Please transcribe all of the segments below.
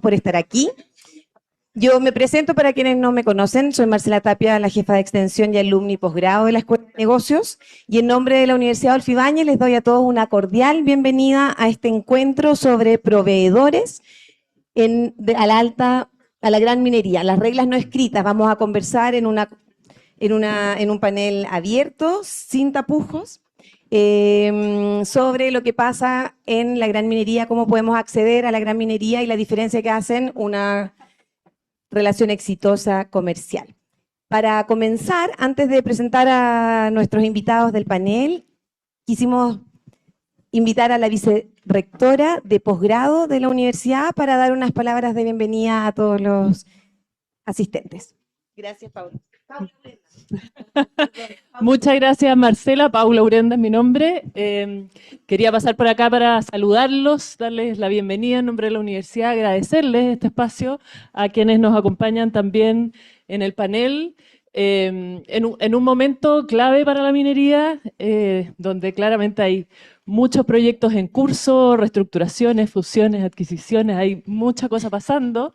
por estar aquí. Yo me presento para quienes no me conocen, soy Marcela Tapia, la jefa de extensión y alumni posgrado de la Escuela de Negocios, y en nombre de la Universidad Adolfo Ibáñez les doy a todos una cordial bienvenida a este encuentro sobre proveedores a la gran minería, las reglas no escritas. Vamos a conversar en un panel abierto, sin tapujos, sobre lo que pasa en la gran minería, cómo podemos acceder a la gran minería y la diferencia que hacen una relación exitosa comercial. Para comenzar, antes de presentar a nuestros invitados del panel, quisimos invitar a la vicerrectora de posgrado de la universidad para dar unas palabras de bienvenida a todos los asistentes. Gracias, Paula. Muchas gracias, Marcela. Paula Urenda es mi nombre. Quería pasar por acá para saludarlos, darles la bienvenida en nombre de la universidad, agradecerles este espacio a quienes nos acompañan también en el panel. En un momento clave para la minería, donde claramente hay muchos proyectos en curso, reestructuraciones, fusiones, adquisiciones, hay mucha cosa pasando.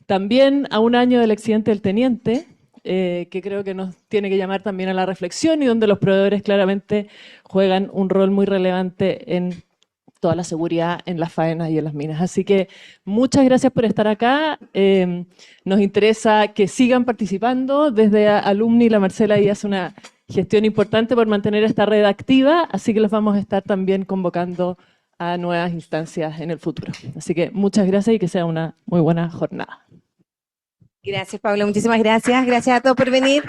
También a un año del accidente del Teniente, que creo que nos tiene que llamar también a la reflexión y donde los proveedores claramente juegan un rol muy relevante en toda la seguridad en las faenas y en las minas. Así que muchas gracias por estar acá. Nos interesa que sigan participando. Desde Alumni, la Marcela ahí hace una gestión importante por mantener esta red activa, así que los vamos a estar también convocando a nuevas instancias en el futuro. Así que muchas gracias y que sea una muy buena jornada. Gracias, Paula, muchísimas gracias. Gracias a todos por venir.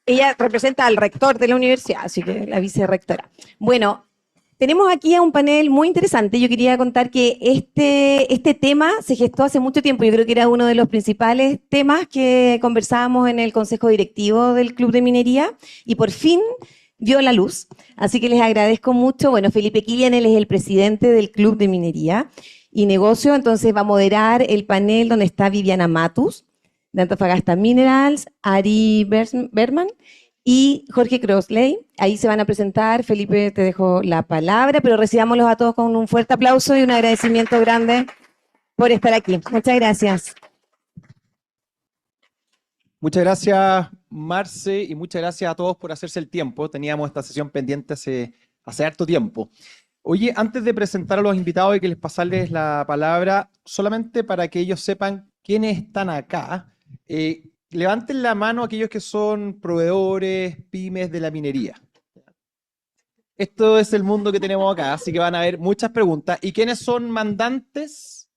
Ella representa al rector de la universidad, así que la vicerrectora. Bueno, tenemos aquí a un panel muy interesante. Yo quería contar que este tema se gestó hace mucho tiempo. Yo creo que era uno de los principales temas que conversábamos en el consejo directivo del Club de Minería y por fin vio la luz. Así que les agradezco mucho. Bueno, Felipe Kilian, él es el presidente del Club de Minería y Negocio, entonces va a moderar el panel donde está Viviana Matus, de Antofagasta Minerals, Ari Berman y Jorge Crossley. Ahí se van a presentar. Felipe, te dejo la palabra, pero recibámoslos a todos con un fuerte aplauso y un agradecimiento grande por estar aquí. Muchas gracias. Muchas gracias, Marce, y muchas gracias a todos por hacerse el tiempo. Teníamos esta sesión pendiente hace harto tiempo. Oye, antes de presentar a los invitados y que les pasarles la palabra, solamente para que ellos sepan quiénes están acá, levanten la mano aquellos que son proveedores, pymes de la minería. Esto es el mundo que tenemos acá, así que van a haber muchas preguntas. ¿Y quiénes son mandantes?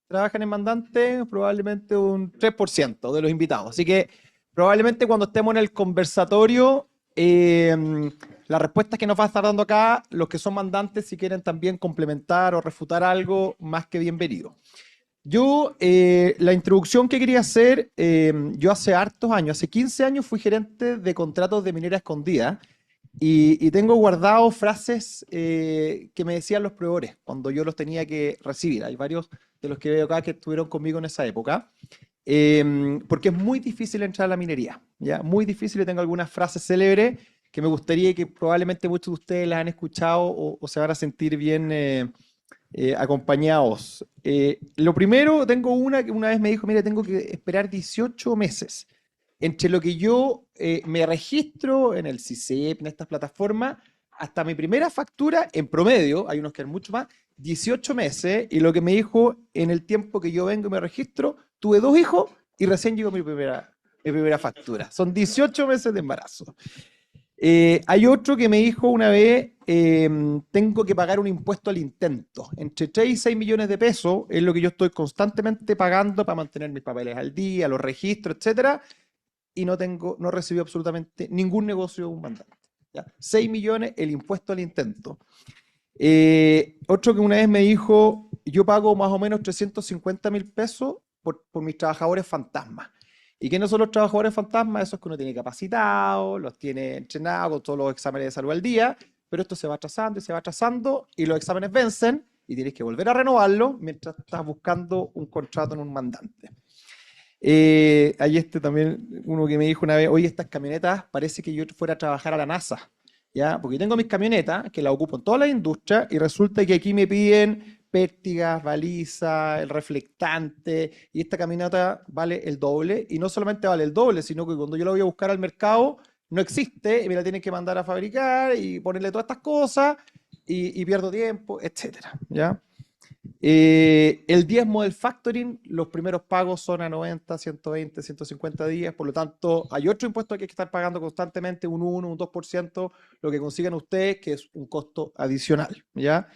¿Trabajan en mandantes? Probablemente un 3% de los invitados. Así que probablemente cuando estemos en el conversatorio, las respuestas que nos va a estar dando acá, los que son mandantes, si quieren también complementar o refutar algo, más que bienvenido. Yo, la introducción que quería hacer, yo hace hartos años, hace 15 años fui gerente de contratos de minera escondida y tengo guardado frases que me decían los proveedores cuando yo los tenía que recibir. Hay varios de los que veo acá que estuvieron conmigo en esa época, porque es muy difícil entrar a la minería, ¿ya? Muy difícil, y tengo algunas frases célebres que me gustaría que probablemente muchos de ustedes las han escuchado o se van a sentir bien acompañados. Lo primero, tengo una que una vez me dijo, mire, tengo que esperar 18 meses entre lo que yo me registro en el CICEP, en estas plataformas, hasta mi primera factura, en promedio, hay unos que han mucho más, 18 meses, y lo que me dijo, en el tiempo que yo vengo y me registro, tuve 2 hijos y recién llegó mi primera factura. Son 18 meses de embarazo. Hay otro que me dijo una vez, tengo que pagar un impuesto al intento. Entre 3 y 6 millones de pesos es lo que yo estoy constantemente pagando para mantener mis papeles al día, los registros, etcétera, y no recibí absolutamente ningún negocio de un mandante. ¿Ya? 6 millones el impuesto al intento. Otro que una vez me dijo, yo pago más o menos 350.000 pesos por mis trabajadores fantasmas. ¿Y quiénes son los trabajadores fantasmas? Esos que uno tiene capacitados, los tiene entrenados con todos los exámenes de salud al día, pero esto se va atrasando y se va atrasando y los exámenes vencen y tienes que volver a renovarlo mientras estás buscando un contrato en un mandante. Hay también uno que me dijo una vez, oye, estas camionetas parece que yo fuera a trabajar a la NASA, ¿ya? Porque tengo mis camionetas que las ocupo en todas las industrias y resulta que aquí me piden pértigas, balizas, el reflectante, y esta caminata vale el doble, y no solamente vale el doble, sino que cuando yo la voy a buscar al mercado, no existe, y me la tienen que mandar a fabricar, y ponerle todas estas cosas, y pierdo tiempo, etcétera, ¿ya? El diezmo del factoring, los primeros pagos son a 90, 120, 150 días, por lo tanto, hay otro impuesto que hay que estar pagando constantemente, un 1, un 2%, lo que consigan ustedes, que es un costo adicional, ¿ya?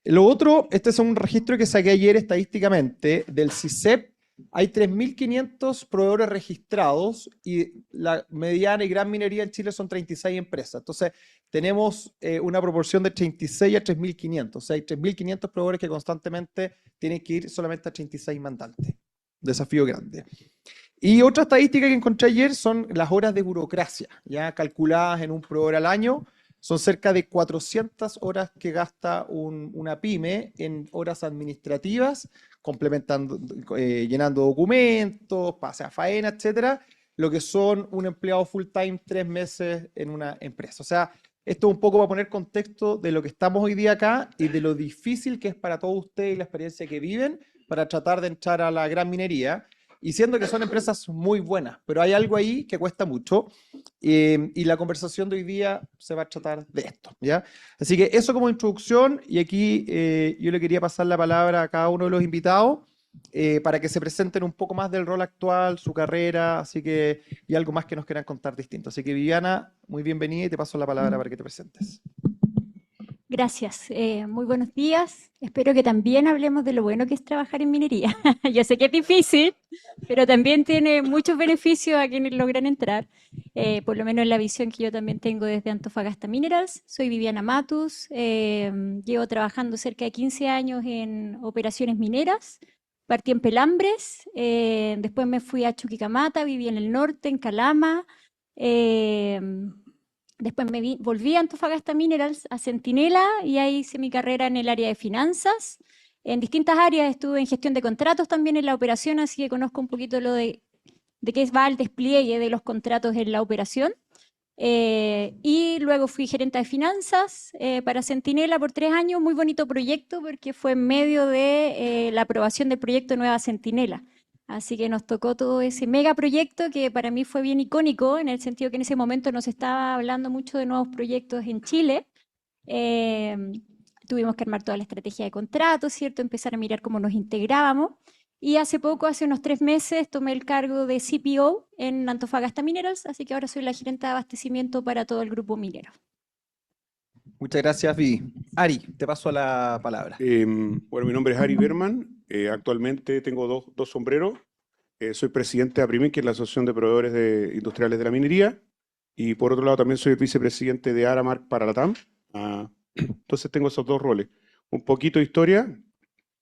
Lo otro, este es un registro que saqué ayer estadísticamente del CISEP. Hay 3.500 proveedores registrados y la mediana y gran minería en Chile son 36 empresas. Entonces, tenemos una proporción de 36 a 3.500. O sea, hay 3.500 proveedores que constantemente tienen que ir solamente a 36 mandantes. Desafío grande. Y otra estadística que encontré ayer son las horas de burocracia, ya calculadas en un proveedor al año. Son cerca de 400 horas que gasta una pyme en horas administrativas, complementando, llenando documentos, pase a faena, etcétera, lo que son un empleado full time 3 meses en una empresa. O sea, esto es un poco para poner contexto de lo que estamos hoy día acá y de lo difícil que es para todos ustedes y la experiencia que viven para tratar de entrar a la gran minería. Y siendo que son empresas muy buenas, pero hay algo ahí que cuesta mucho. Y la conversación de hoy día se va a tratar de esto, ¿ya? Así que eso como introducción, y aquí yo le quería pasar la palabra a cada uno de los invitados para que se presenten un poco más del rol actual, su carrera, así que, y algo más que nos quieran contar distinto. Así que Viviana, muy bienvenida y te paso la palabra para que te presentes. Gracias, muy buenos días. Espero que también hablemos de lo bueno que es trabajar en minería. Yo sé que es difícil, pero también tiene muchos beneficios a quienes logran entrar, por lo menos en la visión que yo también tengo desde Antofagasta Minerals. Soy Viviana Matus, llevo trabajando cerca de 15 años en operaciones mineras. Partí en Pelambres, después me fui a Chuquicamata, viví en el norte, en Calama. Después volví a Antofagasta Minerals, a Centinela, y ahí hice mi carrera en el área de finanzas. En distintas áreas estuve en gestión de contratos también en la operación, así que conozco un poquito lo de qué va el despliegue de los contratos en la operación. Y luego fui gerente de finanzas para Centinela por 3 años. Muy bonito proyecto porque fue en medio de la aprobación del proyecto Nueva Centinela. Así que nos tocó todo ese mega proyecto que para mí fue bien icónico, en el sentido que en ese momento no se estaba hablando mucho de nuevos proyectos en Chile. Eh, Tuvimos que armar toda la estrategia de contratos, ¿cierto? Empezar a mirar cómo nos integrábamos. Y hace poco, hace unos 3 meses, tomé el cargo de CPO en Antofagasta Minerals, así que ahora soy la gerente de abastecimiento para todo el grupo minero. Muchas gracias, Vivi. Ari, te paso la palabra. Bueno, mi nombre es Ari Berman. Actualmente tengo dos sombreros. Soy presidente de APRIMIN, que es la Asociación de Proveedores Industriales de la Minería. Y por otro lado también soy el vicepresidente de Aramark para Latam. Entonces tengo esos dos roles. Un poquito de historia.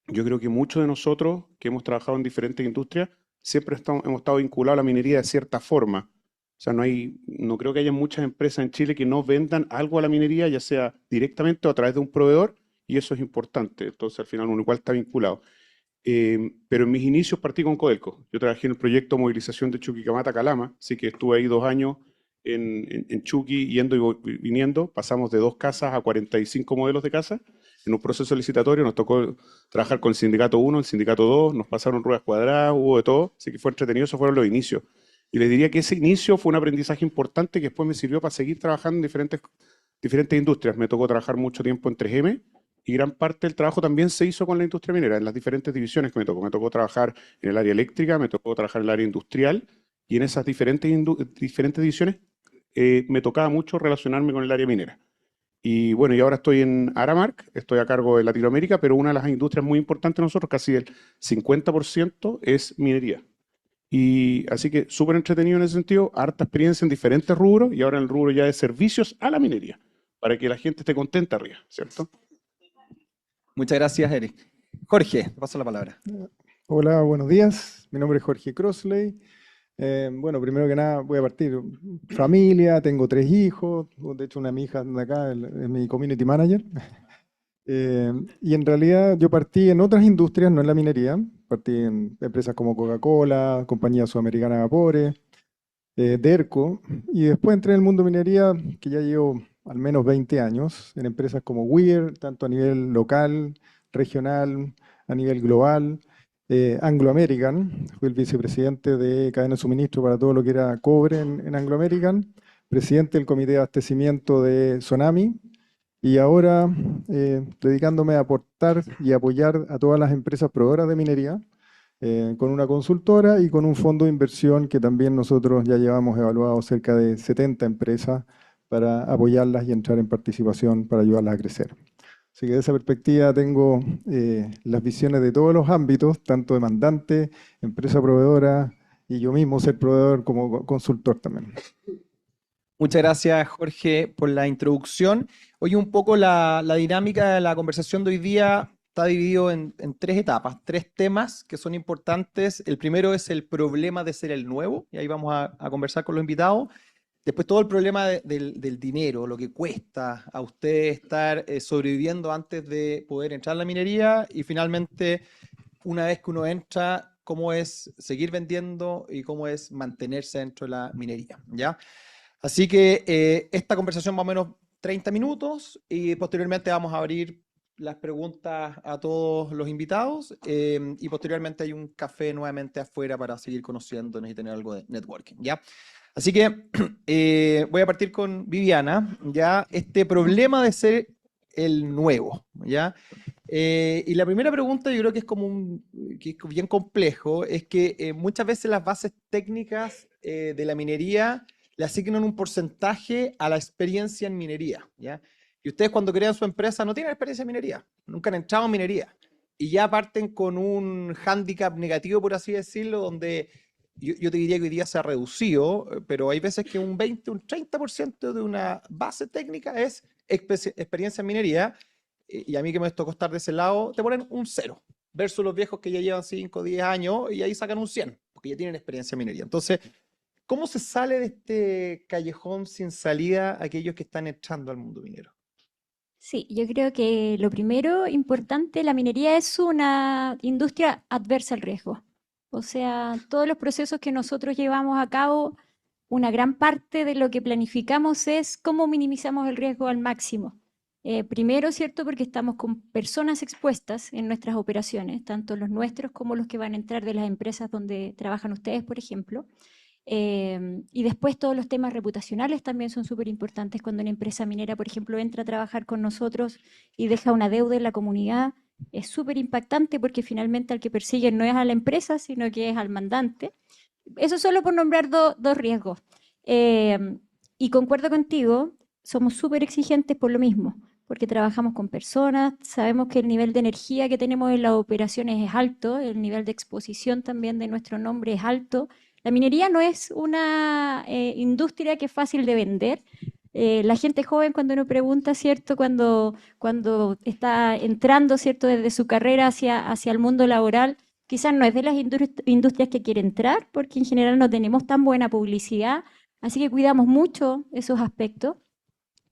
Yo creo que muchos de nosotros que hemos trabajado en diferentes industrias siempre hemos estado vinculados a la minería de cierta forma. O sea, no creo que haya muchas empresas en Chile que no vendan algo a la minería, ya sea directamente o a través de un proveedor, y eso es importante. Entonces, al final uno igual está vinculado. Pero en mis inicios partí con Codelco. Yo trabajé en el proyecto Movilización de Chuquicamata a Calama, así que estuve ahí 2 años en Chuqui, yendo y viniendo. Pasamos de 2 casas a 45 modelos de casa. En un proceso licitatorio nos tocó trabajar con el sindicato 1, el sindicato 2, nos pasaron ruedas cuadradas, hubo de todo, así que fue entretenido, esos fueron los inicios. Y les diría que ese inicio fue un aprendizaje importante que después me sirvió para seguir trabajando en diferentes industrias. Me tocó trabajar mucho tiempo en 3M y gran parte del trabajo también se hizo con la industria minera, en las diferentes divisiones que me tocó. Me tocó trabajar en el área eléctrica, me tocó trabajar en el área industrial, y en esas diferentes divisiones me tocaba mucho relacionarme con el área minera. Y bueno, y ahora estoy en Aramark, estoy a cargo de Latinoamérica, pero una de las industrias muy importantes de nosotros, casi el 50%, es minería. Y así que súper entretenido en ese sentido, harta experiencia en diferentes rubros, y ahora en el rubro ya de servicios a la minería, para que la gente esté contenta arriba, ¿cierto? Muchas gracias, Eric. Jorge, te paso la palabra. Hola, buenos días. Mi nombre es Jorge Crossley. Bueno, primero que nada voy a partir. Familia, tengo 3 hijos. De hecho, una de mis hijas de acá es mi community manager. Y en realidad yo partí en otras industrias, no en la minería. Partí en empresas como Coca-Cola, Compañía Sudamericana de Vapores, Derco. Y después entré en el mundo de minería, que ya llevo al menos 20 años, en empresas como Weir, tanto a nivel local, regional, a nivel global. Anglo American, fui el vicepresidente de cadena de suministro para todo lo que era cobre en Anglo American, presidente del comité de abastecimiento de Sonami, y ahora dedicándome a aportar y apoyar a todas las empresas proveedoras de minería, con una consultora y con un fondo de inversión que también nosotros ya llevamos evaluado cerca de 70 empresas para apoyarlas y entrar en participación para ayudarlas a crecer. Así que de esa perspectiva tengo las visiones de todos los ámbitos, tanto demandante, empresa proveedora y yo mismo ser proveedor como consultor también. Muchas gracias, Jorge, por la introducción. Oye, un poco la dinámica de la conversación de hoy día está dividido en 3 etapas, 3 temas que son importantes. El primero es el problema de ser el nuevo, y ahí vamos a conversar con los invitados. Después todo el problema del dinero, lo que cuesta a usted estar sobreviviendo antes de poder entrar a la minería, y finalmente, una vez que uno entra, cómo es seguir vendiendo y cómo es mantenerse dentro de la minería, ¿ya? Así que esta conversación más o menos 30 minutos y posteriormente vamos a abrir las preguntas a todos los invitados y posteriormente hay un café nuevamente afuera para seguir conociéndonos y tener algo de networking, ¿ya? Así que voy a partir con Viviana, ¿ya? Este problema de ser el nuevo, ¿ya? Y la primera pregunta yo creo que es que es bien complejo, es que muchas veces las bases técnicas de la minería le asignan un porcentaje a la experiencia en minería, ¿ya? Y ustedes cuando crean su empresa no tienen experiencia en minería, nunca han entrado en minería, y ya parten con un hándicap negativo, por así decirlo, donde yo te diría que hoy día se ha reducido, pero hay veces que un 20, un 30% de una base técnica es experiencia en minería, y a mí que me tocó estar de ese lado, te ponen un 0, versus los viejos que ya llevan 5, 10 años, y ahí sacan un 100, porque ya tienen experiencia en minería. Entonces, ¿cómo se sale de este callejón sin salida aquellos que están entrando al mundo minero? Sí, yo creo que lo primero importante, la minería es una industria adversa al riesgo. O sea, todos los procesos que nosotros llevamos a cabo, una gran parte de lo que planificamos es cómo minimizamos el riesgo al máximo. Primero, ¿cierto? Porque estamos con personas expuestas en nuestras operaciones, tanto los nuestros como los que van a entrar de las empresas donde trabajan ustedes, por ejemplo. Y después todos los temas reputacionales también son súper importantes cuando una empresa minera, por ejemplo, entra a trabajar con nosotros y deja una deuda en la comunidad. Es súper impactante porque finalmente al que persiguen no es a la empresa, sino que es al mandante. Eso solo por nombrar dos riesgos. Y concuerdo contigo, somos súper exigentes por lo mismo, porque trabajamos con personas, sabemos que el nivel de energía que tenemos en las operaciones es alto, el nivel de exposición también de nuestro nombre es alto. La minería no es una industria que es fácil de vender. La gente joven cuando uno pregunta, ¿cierto? Cuando está entrando, ¿cierto? Desde su carrera hacia el mundo laboral, quizás no es de las industrias que quiere entrar, porque en general no tenemos tan buena publicidad. Así que cuidamos mucho esos aspectos.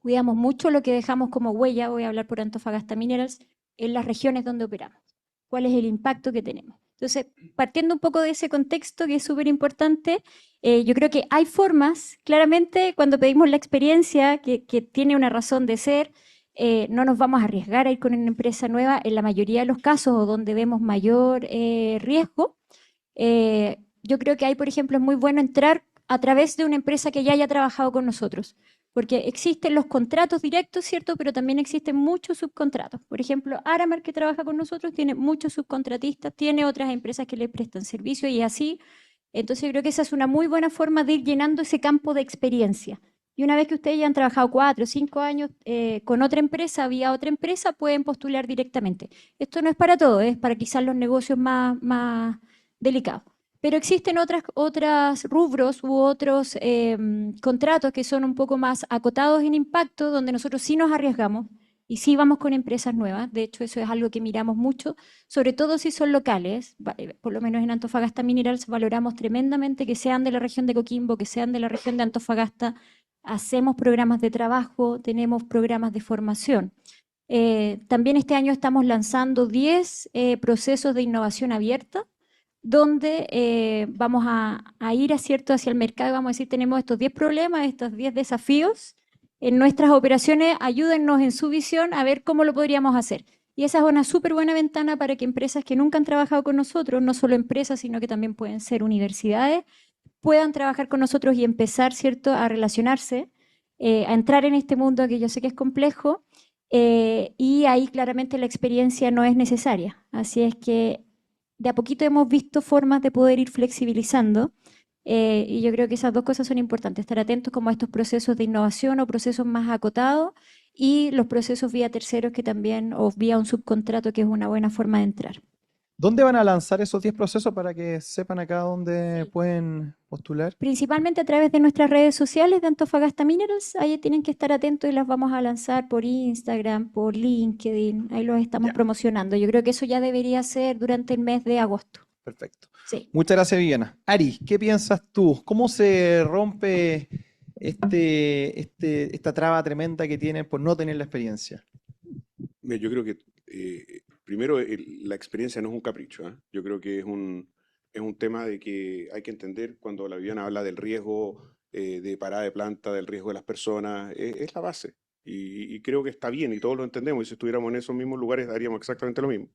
Cuidamos mucho lo que dejamos como huella, voy a hablar por Antofagasta Minerals, en las regiones donde operamos. ¿Cuál es el impacto que tenemos? Entonces, partiendo un poco de ese contexto que es súper importante, yo creo que hay formas, claramente cuando pedimos la experiencia que tiene una razón de ser, no nos vamos a arriesgar a ir con una empresa nueva en la mayoría de los casos o donde vemos mayor riesgo. Yo creo que ahí, por ejemplo, es muy bueno entrar a través de una empresa que ya haya trabajado con nosotros, porque existen los contratos directos, ¿cierto? Pero también existen muchos subcontratos. Por ejemplo, Aramark, que trabaja con nosotros, tiene muchos subcontratistas, tiene otras empresas que le prestan servicio y así. Entonces, yo creo que esa es una muy buena forma de ir llenando ese campo de experiencia. Y una vez que ustedes ya han trabajado 4 o 5 años con otra empresa, vía otra empresa, pueden postular directamente. Esto no es para todo, es para quizás los negocios más delicados. Pero existen otros rubros u otros contratos que son un poco más acotados en impacto, donde nosotros sí nos arriesgamos y sí vamos con empresas nuevas. De hecho, eso es algo que miramos mucho, sobre todo si son locales. Por lo menos en Antofagasta Minerals valoramos tremendamente que sean de la región de Coquimbo, que sean de la región de Antofagasta. Hacemos programas de trabajo, tenemos programas de formación. También este año estamos lanzando 10 procesos de innovación abierta, donde vamos a ir hacia el mercado y vamos a decir, tenemos estos 10 problemas, estos 10 desafíos en nuestras operaciones, ayúdennos en su visión a ver cómo lo podríamos hacer. Y esa es una súper buena ventana para que empresas que nunca han trabajado con nosotros, no solo empresas, sino que también pueden ser universidades, puedan trabajar con nosotros y empezar, ¿cierto?, a relacionarse, a entrar en este mundo que yo sé que es complejo, y ahí claramente la experiencia no es necesaria. Así es que de a poquito hemos visto formas de poder ir flexibilizando, y yo creo que esas dos cosas son importantes, estar atentos como a estos procesos de innovación o procesos más acotados y los procesos vía terceros que también, o vía un subcontrato, que es una buena forma de entrar. ¿Dónde van a lanzar esos 10 procesos para que sepan acá dónde pueden postular? Principalmente a través de nuestras redes sociales de Antofagasta Minerals, ahí tienen que estar atentos y las vamos a lanzar por Instagram, por LinkedIn, ahí los estamos Ya. promocionando. Yo creo que eso ya debería ser durante el mes de agosto. Perfecto. Sí. Muchas gracias, Viviana. Ari, ¿qué piensas tú? ¿Cómo se rompe esta traba tremenda que tienen por no tener la experiencia? Mira, yo creo que primero la experiencia no es un capricho, ¿eh? Yo creo que es un tema de que hay que entender cuando la Viviana habla del riesgo de parada de planta, del riesgo de las personas, es la base. Y creo que está bien y todos lo entendemos. Y si estuviéramos en esos mismos lugares haríamos exactamente lo mismo.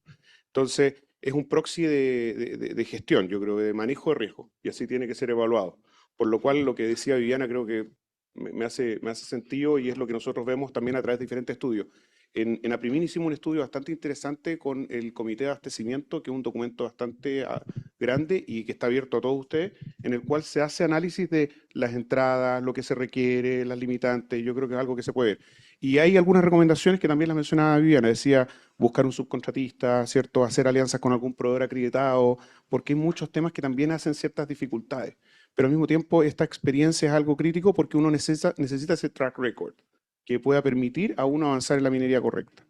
Entonces, es un proxy de gestión, yo creo, de manejo de riesgo. Y así tiene que ser evaluado. Por lo cual, lo que decía Viviana creo que me hace sentido y es lo que nosotros vemos también a través de diferentes estudios. En Aprimin hicimos un estudio bastante interesante con el Comité de Abastecimiento, que es un documento bastante grande y que está abierto a todos ustedes, en el cual se hace análisis de las entradas, lo que se requiere, las limitantes. Yo creo que es algo que se puede ver. Y hay algunas recomendaciones que también las mencionaba Viviana, decía buscar un subcontratista, ¿cierto? Hacer alianzas con algún proveedor acreditado, porque hay muchos temas que también hacen ciertas dificultades. Pero al mismo tiempo, esta experiencia es algo crítico porque uno necesita ese track record que pueda permitir a uno avanzar en la minería correcta.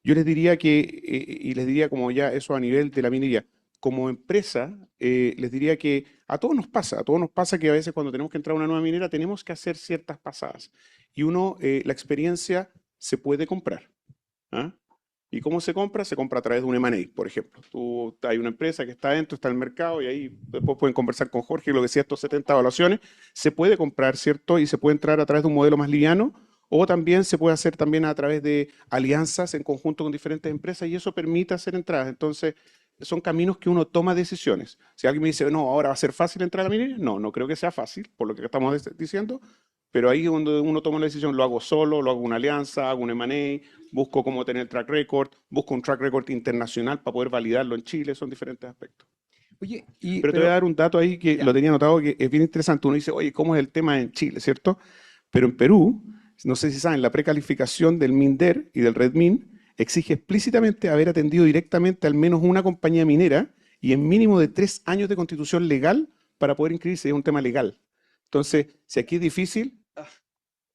Yo les diría y les diría como ya eso a nivel de la minería, como empresa, les diría que a todos nos pasa que a veces cuando tenemos que entrar a una nueva minera tenemos que hacer ciertas pasadas. Y la experiencia se puede comprar. ¿Ah? ¿Y cómo se compra? Se compra a través de un M&A, por ejemplo. Hay una empresa que está dentro, está en el mercado y ahí después pueden conversar con Jorge, lo que decía, estos 70 evaluaciones, se puede comprar, ¿cierto? Y se puede entrar a través de un modelo más liviano o también se puede hacer también a través de alianzas en conjunto con diferentes empresas y eso permite hacer entradas. Entonces, son caminos que uno toma decisiones. Si alguien me dice, no, ahora va a ser fácil entrar a la minería, no creo que sea fácil, por lo que estamos diciendo, pero ahí es donde uno toma la decisión, lo hago solo, lo hago una alianza, hago un M&A, busco cómo tener track record, busco un track record internacional para poder validarlo en Chile, son diferentes aspectos. Oye, Pero te voy a dar un dato ahí que ya. lo tenía anotado que es bien interesante. Uno dice, oye, ¿cómo es el tema en Chile, cierto? Pero en Perú, no sé si saben, la precalificación del MINDER y del REDMIN exige explícitamente haber atendido directamente al menos una compañía minera y en mínimo de 3 años de constitución legal para poder inscribirse. Es un tema legal. Entonces, si aquí es difícil,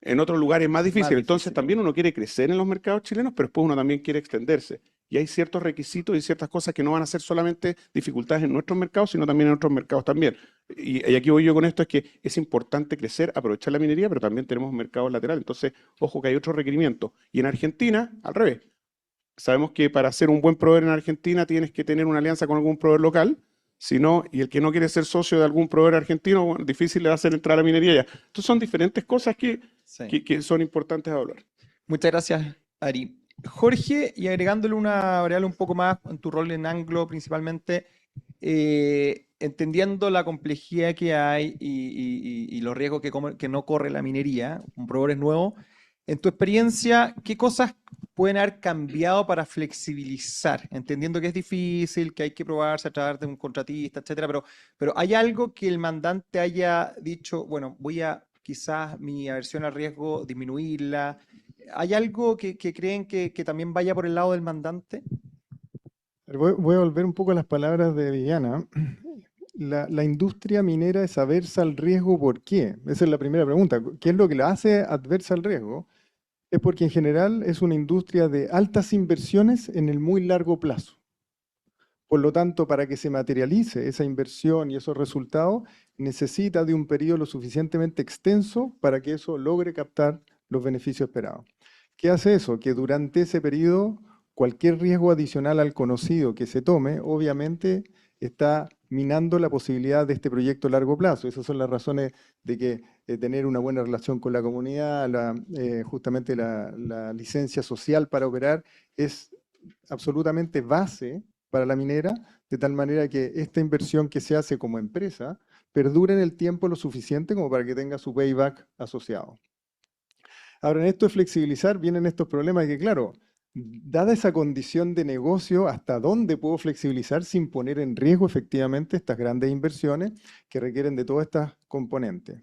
en otros lugares es más difícil. Entonces, también uno quiere crecer en los mercados chilenos, pero después uno también quiere extenderse. Y hay ciertos requisitos y ciertas cosas que no van a ser solamente dificultades en nuestros mercados, sino también en otros mercados también. Y aquí voy yo con esto, es que es importante crecer, aprovechar la minería, pero también tenemos mercados laterales. Entonces, ojo que hay otros requerimientos. Y en Argentina, al revés. Sabemos que para ser un buen proveedor en Argentina tienes que tener una alianza con algún proveedor local, y el que no quiere ser socio de algún proveedor argentino, bueno, difícil le va a hacer entrar a la minería ya. Entonces son diferentes cosas que son importantes a hablar. Muchas gracias, Ari. Jorge, y agregándole una variable un poco más en tu rol en Anglo principalmente, entendiendo la complejidad que hay y los riesgos que no corre la minería, un proveedor nuevo, en tu experiencia, ¿qué cosas pueden haber cambiado para flexibilizar? Entendiendo que es difícil, que hay que probarse a través de un contratista, etcétera, pero ¿hay algo que el mandante haya dicho, bueno, voy a quizás mi aversión al riesgo disminuirla? ¿Hay algo que creen que también vaya por el lado del mandante? Voy a volver un poco a las palabras de Viviana. La industria minera es aversa al riesgo, ¿por qué? Esa es la primera pregunta. ¿Qué es lo que la hace adversa al riesgo? Es porque en general es una industria de altas inversiones en el muy largo plazo. Por lo tanto, para que se materialice esa inversión y esos resultados, necesita de un periodo lo suficientemente extenso para que eso logre captar los beneficios esperados. ¿Qué hace eso? Que durante ese periodo, cualquier riesgo adicional al conocido que se tome, obviamente está minando la posibilidad de este proyecto a largo plazo. Esas son las razones de que tener una buena relación con la comunidad, justamente la licencia social para operar, es absolutamente base para la minera, de tal manera que esta inversión que se hace como empresa perdure en el tiempo lo suficiente como para que tenga su payback asociado. Ahora, en esto de flexibilizar vienen estos problemas que, claro, dada esa condición de negocio, ¿hasta dónde puedo flexibilizar sin poner en riesgo efectivamente estas grandes inversiones que requieren de todas estas componentes?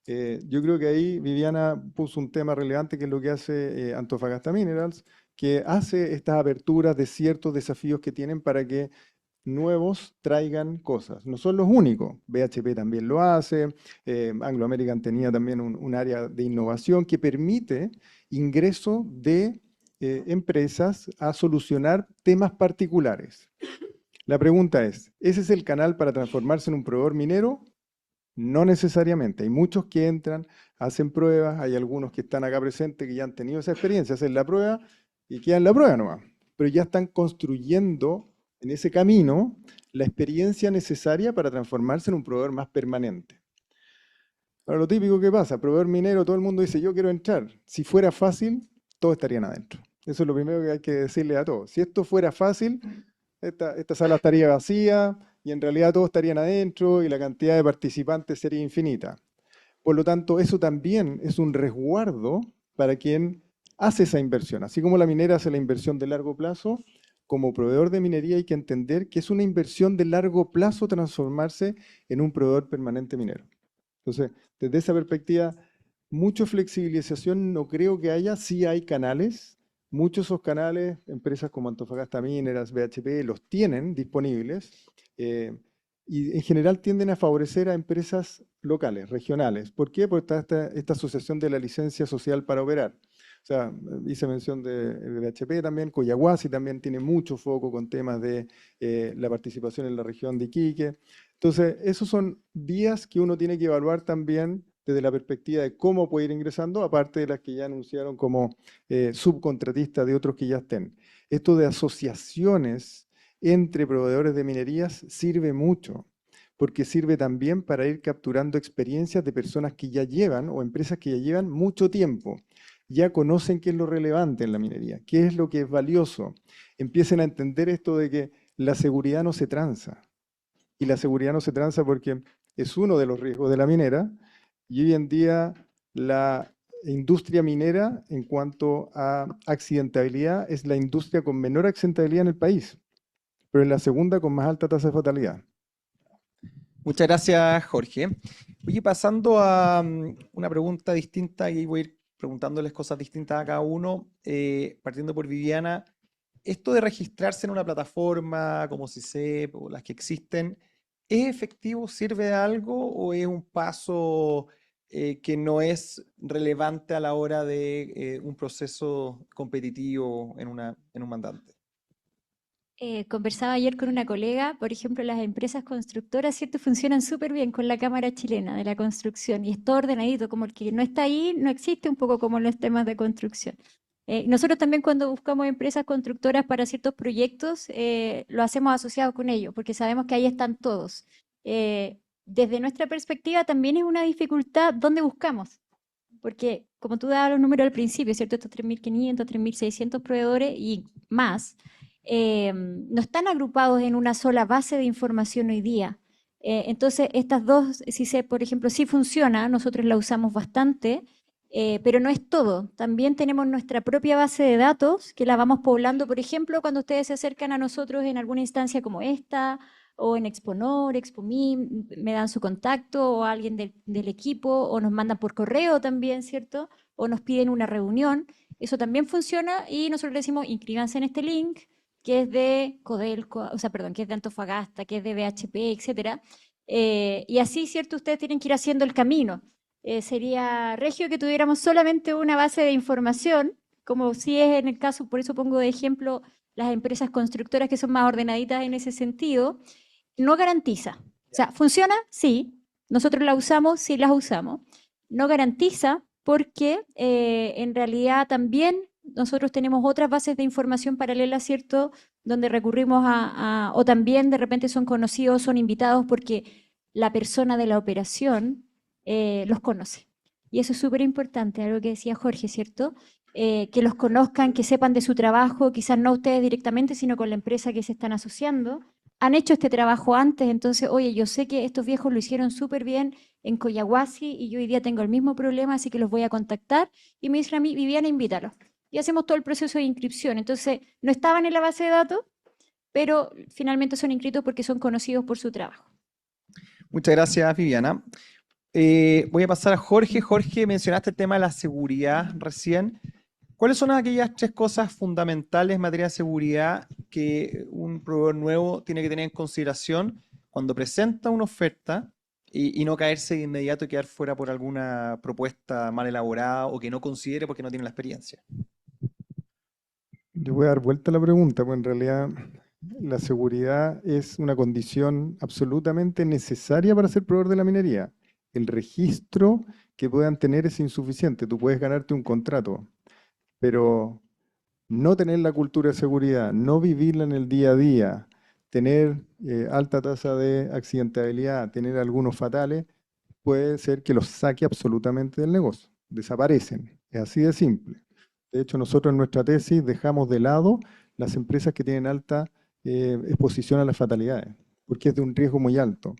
Yo creo que ahí Viviana puso un tema relevante que es lo que hace Antofagasta Minerals, que hace estas aperturas de ciertos desafíos que tienen para que nuevos traigan cosas. No son los únicos, BHP también lo hace, Anglo American tenía también un área de innovación que permite ingreso de empresas a solucionar temas particulares. La pregunta es, ¿ese es el canal para transformarse en un proveedor minero? No necesariamente. Hay muchos que entran, hacen pruebas, hay algunos que están acá presentes que ya han tenido esa experiencia, hacen la prueba y quedan la prueba nomás. Pero ya están construyendo en ese camino la experiencia necesaria para transformarse en un proveedor más permanente. Ahora, lo típico que pasa, proveedor minero, todo el mundo dice, yo quiero entrar. Si fuera fácil, todos estarían adentro. Eso es lo primero que hay que decirle a todos. Si esto fuera fácil, esta sala estaría vacía y en realidad todos estarían adentro y la cantidad de participantes sería infinita. Por lo tanto, eso también es un resguardo para quien hace esa inversión. Así como la minera hace la inversión de largo plazo, como proveedor de minería hay que entender que es una inversión de largo plazo transformarse en un proveedor permanente minero. Entonces, desde esa perspectiva, mucha flexibilización no creo que haya, sí hay canales. Muchos de esos canales, empresas como Antofagasta Mineras, BHP, los tienen disponibles y en general tienden a favorecer a empresas locales, regionales. ¿Por qué? Porque está esta asociación de la licencia social para operar. O sea, hice mención de BHP también, Coyahuasi también tiene mucho foco con temas de la participación en la región de Iquique. Entonces, esos son vías que uno tiene que evaluar también desde la perspectiva de cómo puede ir ingresando, aparte de las que ya anunciaron como subcontratistas de otros que ya estén. Esto de asociaciones entre proveedores de minerías sirve mucho, porque sirve también para ir capturando experiencias de personas que ya llevan, o empresas que ya llevan mucho tiempo, ya conocen qué es lo relevante en la minería, qué es lo que es valioso. Empiecen a entender esto de que la seguridad no se transa. Y la seguridad no se transa porque es uno de los riesgos de la minera, y hoy en día la industria minera en cuanto a accidentabilidad es la industria con menor accidentabilidad en el país, pero es la segunda con más alta tasa de fatalidad. Muchas gracias, Jorge. Oye, pasando a una pregunta distinta, y voy a ir preguntándoles cosas distintas a cada uno, partiendo por Viviana. Esto de registrarse en una plataforma como CICEP o las que existen, ¿es efectivo, sirve de algo o es un paso que no es relevante a la hora de un proceso competitivo en un mandante? Conversaba ayer con una colega, por ejemplo, las empresas constructoras, ¿cierto? Funcionan súper bien con la Cámara Chilena de la Construcción y es todo ordenadito, como el que no está ahí, no existe, un poco como en los temas de construcción. Nosotros también cuando buscamos empresas constructoras para ciertos proyectos, lo hacemos asociado con ellos, porque sabemos que ahí están todos. Desde nuestra perspectiva también es una dificultad dónde buscamos, porque como tú dabas los números al principio, ¿cierto? Estos 3.500, 3.600 proveedores y más, no están agrupados en una sola base de información hoy día. Entonces, estas dos, por ejemplo, sí funciona, nosotros la usamos bastante, pero no es todo. También tenemos nuestra propia base de datos que la vamos poblando, por ejemplo, cuando ustedes se acercan a nosotros en alguna instancia como esta, o en Exponor, Expomim, me dan su contacto, o alguien del equipo, o nos mandan por correo también, ¿cierto? O nos piden una reunión. Eso también funciona y nosotros le decimos, inscríbanse en este link, que es de Codelco, o sea, perdón, que es de Antofagasta, que es de BHP, etcétera. Y así, ¿cierto? Ustedes tienen que ir haciendo el camino. Sería regio que tuviéramos solamente una base de información, como si es en el caso, por eso pongo de ejemplo las empresas constructoras que son más ordenaditas en ese sentido, no garantiza. O sea, ¿funciona? Sí. Nosotros la usamos, sí las usamos. No garantiza porque en realidad también nosotros tenemos otras bases de información paralelas, ¿cierto? Donde recurrimos o también de repente son conocidos, son invitados porque la persona de la operación los conoce. Y eso es súper importante, algo que decía Jorge, ¿cierto? que los conozcan, que sepan de su trabajo, quizás no ustedes directamente, sino con la empresa que se están asociando. Han hecho este trabajo antes, entonces, oye, yo sé que estos viejos lo hicieron súper bien en Coyahuasi y yo hoy día tengo el mismo problema, así que los voy a contactar. Y me dicen a mí, Viviana, invítalos. Y hacemos todo el proceso de inscripción. Entonces, no estaban en la base de datos, pero finalmente son inscritos porque son conocidos por su trabajo. Muchas gracias, Viviana. Voy a pasar a Jorge. Jorge, mencionaste el tema de la seguridad recién. ¿Cuáles son aquellas 3 cosas fundamentales en materia de seguridad que un proveedor nuevo tiene que tener en consideración cuando presenta una oferta y no caerse de inmediato y quedar fuera por alguna propuesta mal elaborada o que no considere porque no tiene la experiencia? Yo voy a dar vuelta a la pregunta, pues en realidad la seguridad es una condición absolutamente necesaria para ser proveedor de la minería. El registro que puedan tener es insuficiente. Tú puedes ganarte un contrato, pero no tener la cultura de seguridad, no vivirla en el día a día, tener alta tasa de accidentabilidad, tener algunos fatales, puede ser que los saque absolutamente del negocio. Desaparecen. Es así de simple. De hecho, nosotros en nuestra tesis dejamos de lado las empresas que tienen alta exposición a las fatalidades, porque es de un riesgo muy alto.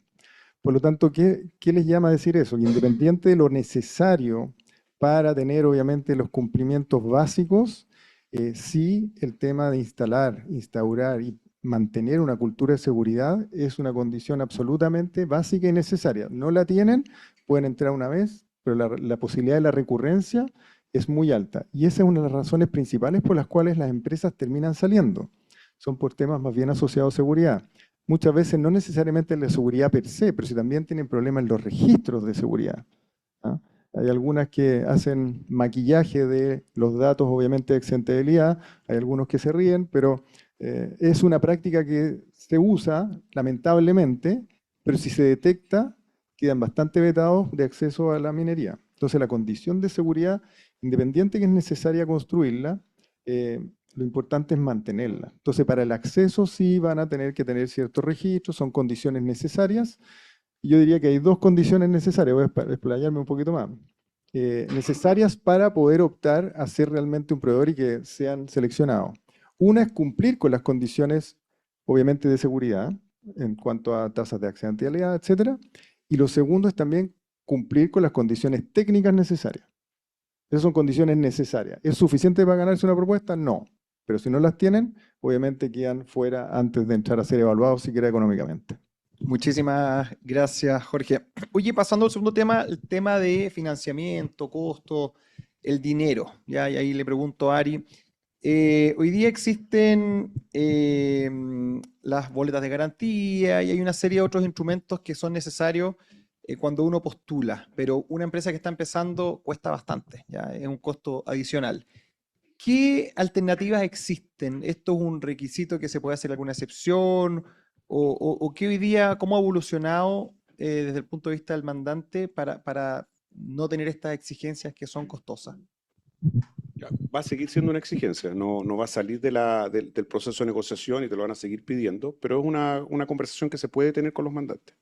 Por lo tanto, ¿qué les llama a decir eso? Que independiente de lo necesario para tener, obviamente, los cumplimientos básicos, sí el tema de instaurar y mantener una cultura de seguridad es una condición absolutamente básica y necesaria. No la tienen, pueden entrar una vez, pero la posibilidad de la recurrencia es muy alta. Y esa es una de las razones principales por las cuales las empresas terminan saliendo. Son por temas más bien asociados a seguridad. Muchas veces no necesariamente en la seguridad per se, pero si también tienen problemas en los registros de seguridad. ¿Ah? Hay algunas que hacen maquillaje de los datos, obviamente, de accidentabilidad, hay algunos que se ríen, pero es una práctica que se usa, lamentablemente, pero si se detecta, quedan bastante vetados de acceso a la minería. Entonces, la condición de seguridad, independiente que es necesaria construirla, lo importante es mantenerla. Entonces, para el acceso sí van a tener que tener ciertos registros, son condiciones necesarias. Y yo diría que hay 2 condiciones necesarias, voy a explayarme un poquito más, necesarias para poder optar a ser realmente un proveedor y que sean seleccionados. Una es cumplir con las condiciones, obviamente, de seguridad, en cuanto a tasas de accidentabilidad, etc. Y lo segundo es también cumplir con las condiciones técnicas necesarias. Esas son condiciones necesarias. ¿Es suficiente para ganarse una propuesta? No. Pero si no las tienen, obviamente quedan fuera antes de entrar a ser evaluados siquiera económicamente. Muchísimas gracias, Jorge. Oye, pasando al segundo tema, el tema de financiamiento, costo, el dinero. ¿Ya? Y ahí le pregunto a Ari. Hoy día existen las boletas de garantía y hay una serie de otros instrumentos que son necesarios cuando uno postula, pero una empresa que está empezando cuesta bastante, ¿ya? Es un costo adicional. ¿Qué alternativas existen? ¿Esto es un requisito que se puede hacer alguna excepción? ¿O qué hoy día, cómo ha evolucionado desde el punto de vista del mandante para no tener estas exigencias que son costosas? Va a seguir siendo una exigencia, no va a salir del proceso de negociación y te lo van a seguir pidiendo, pero es una conversación que se puede tener con los mandantes.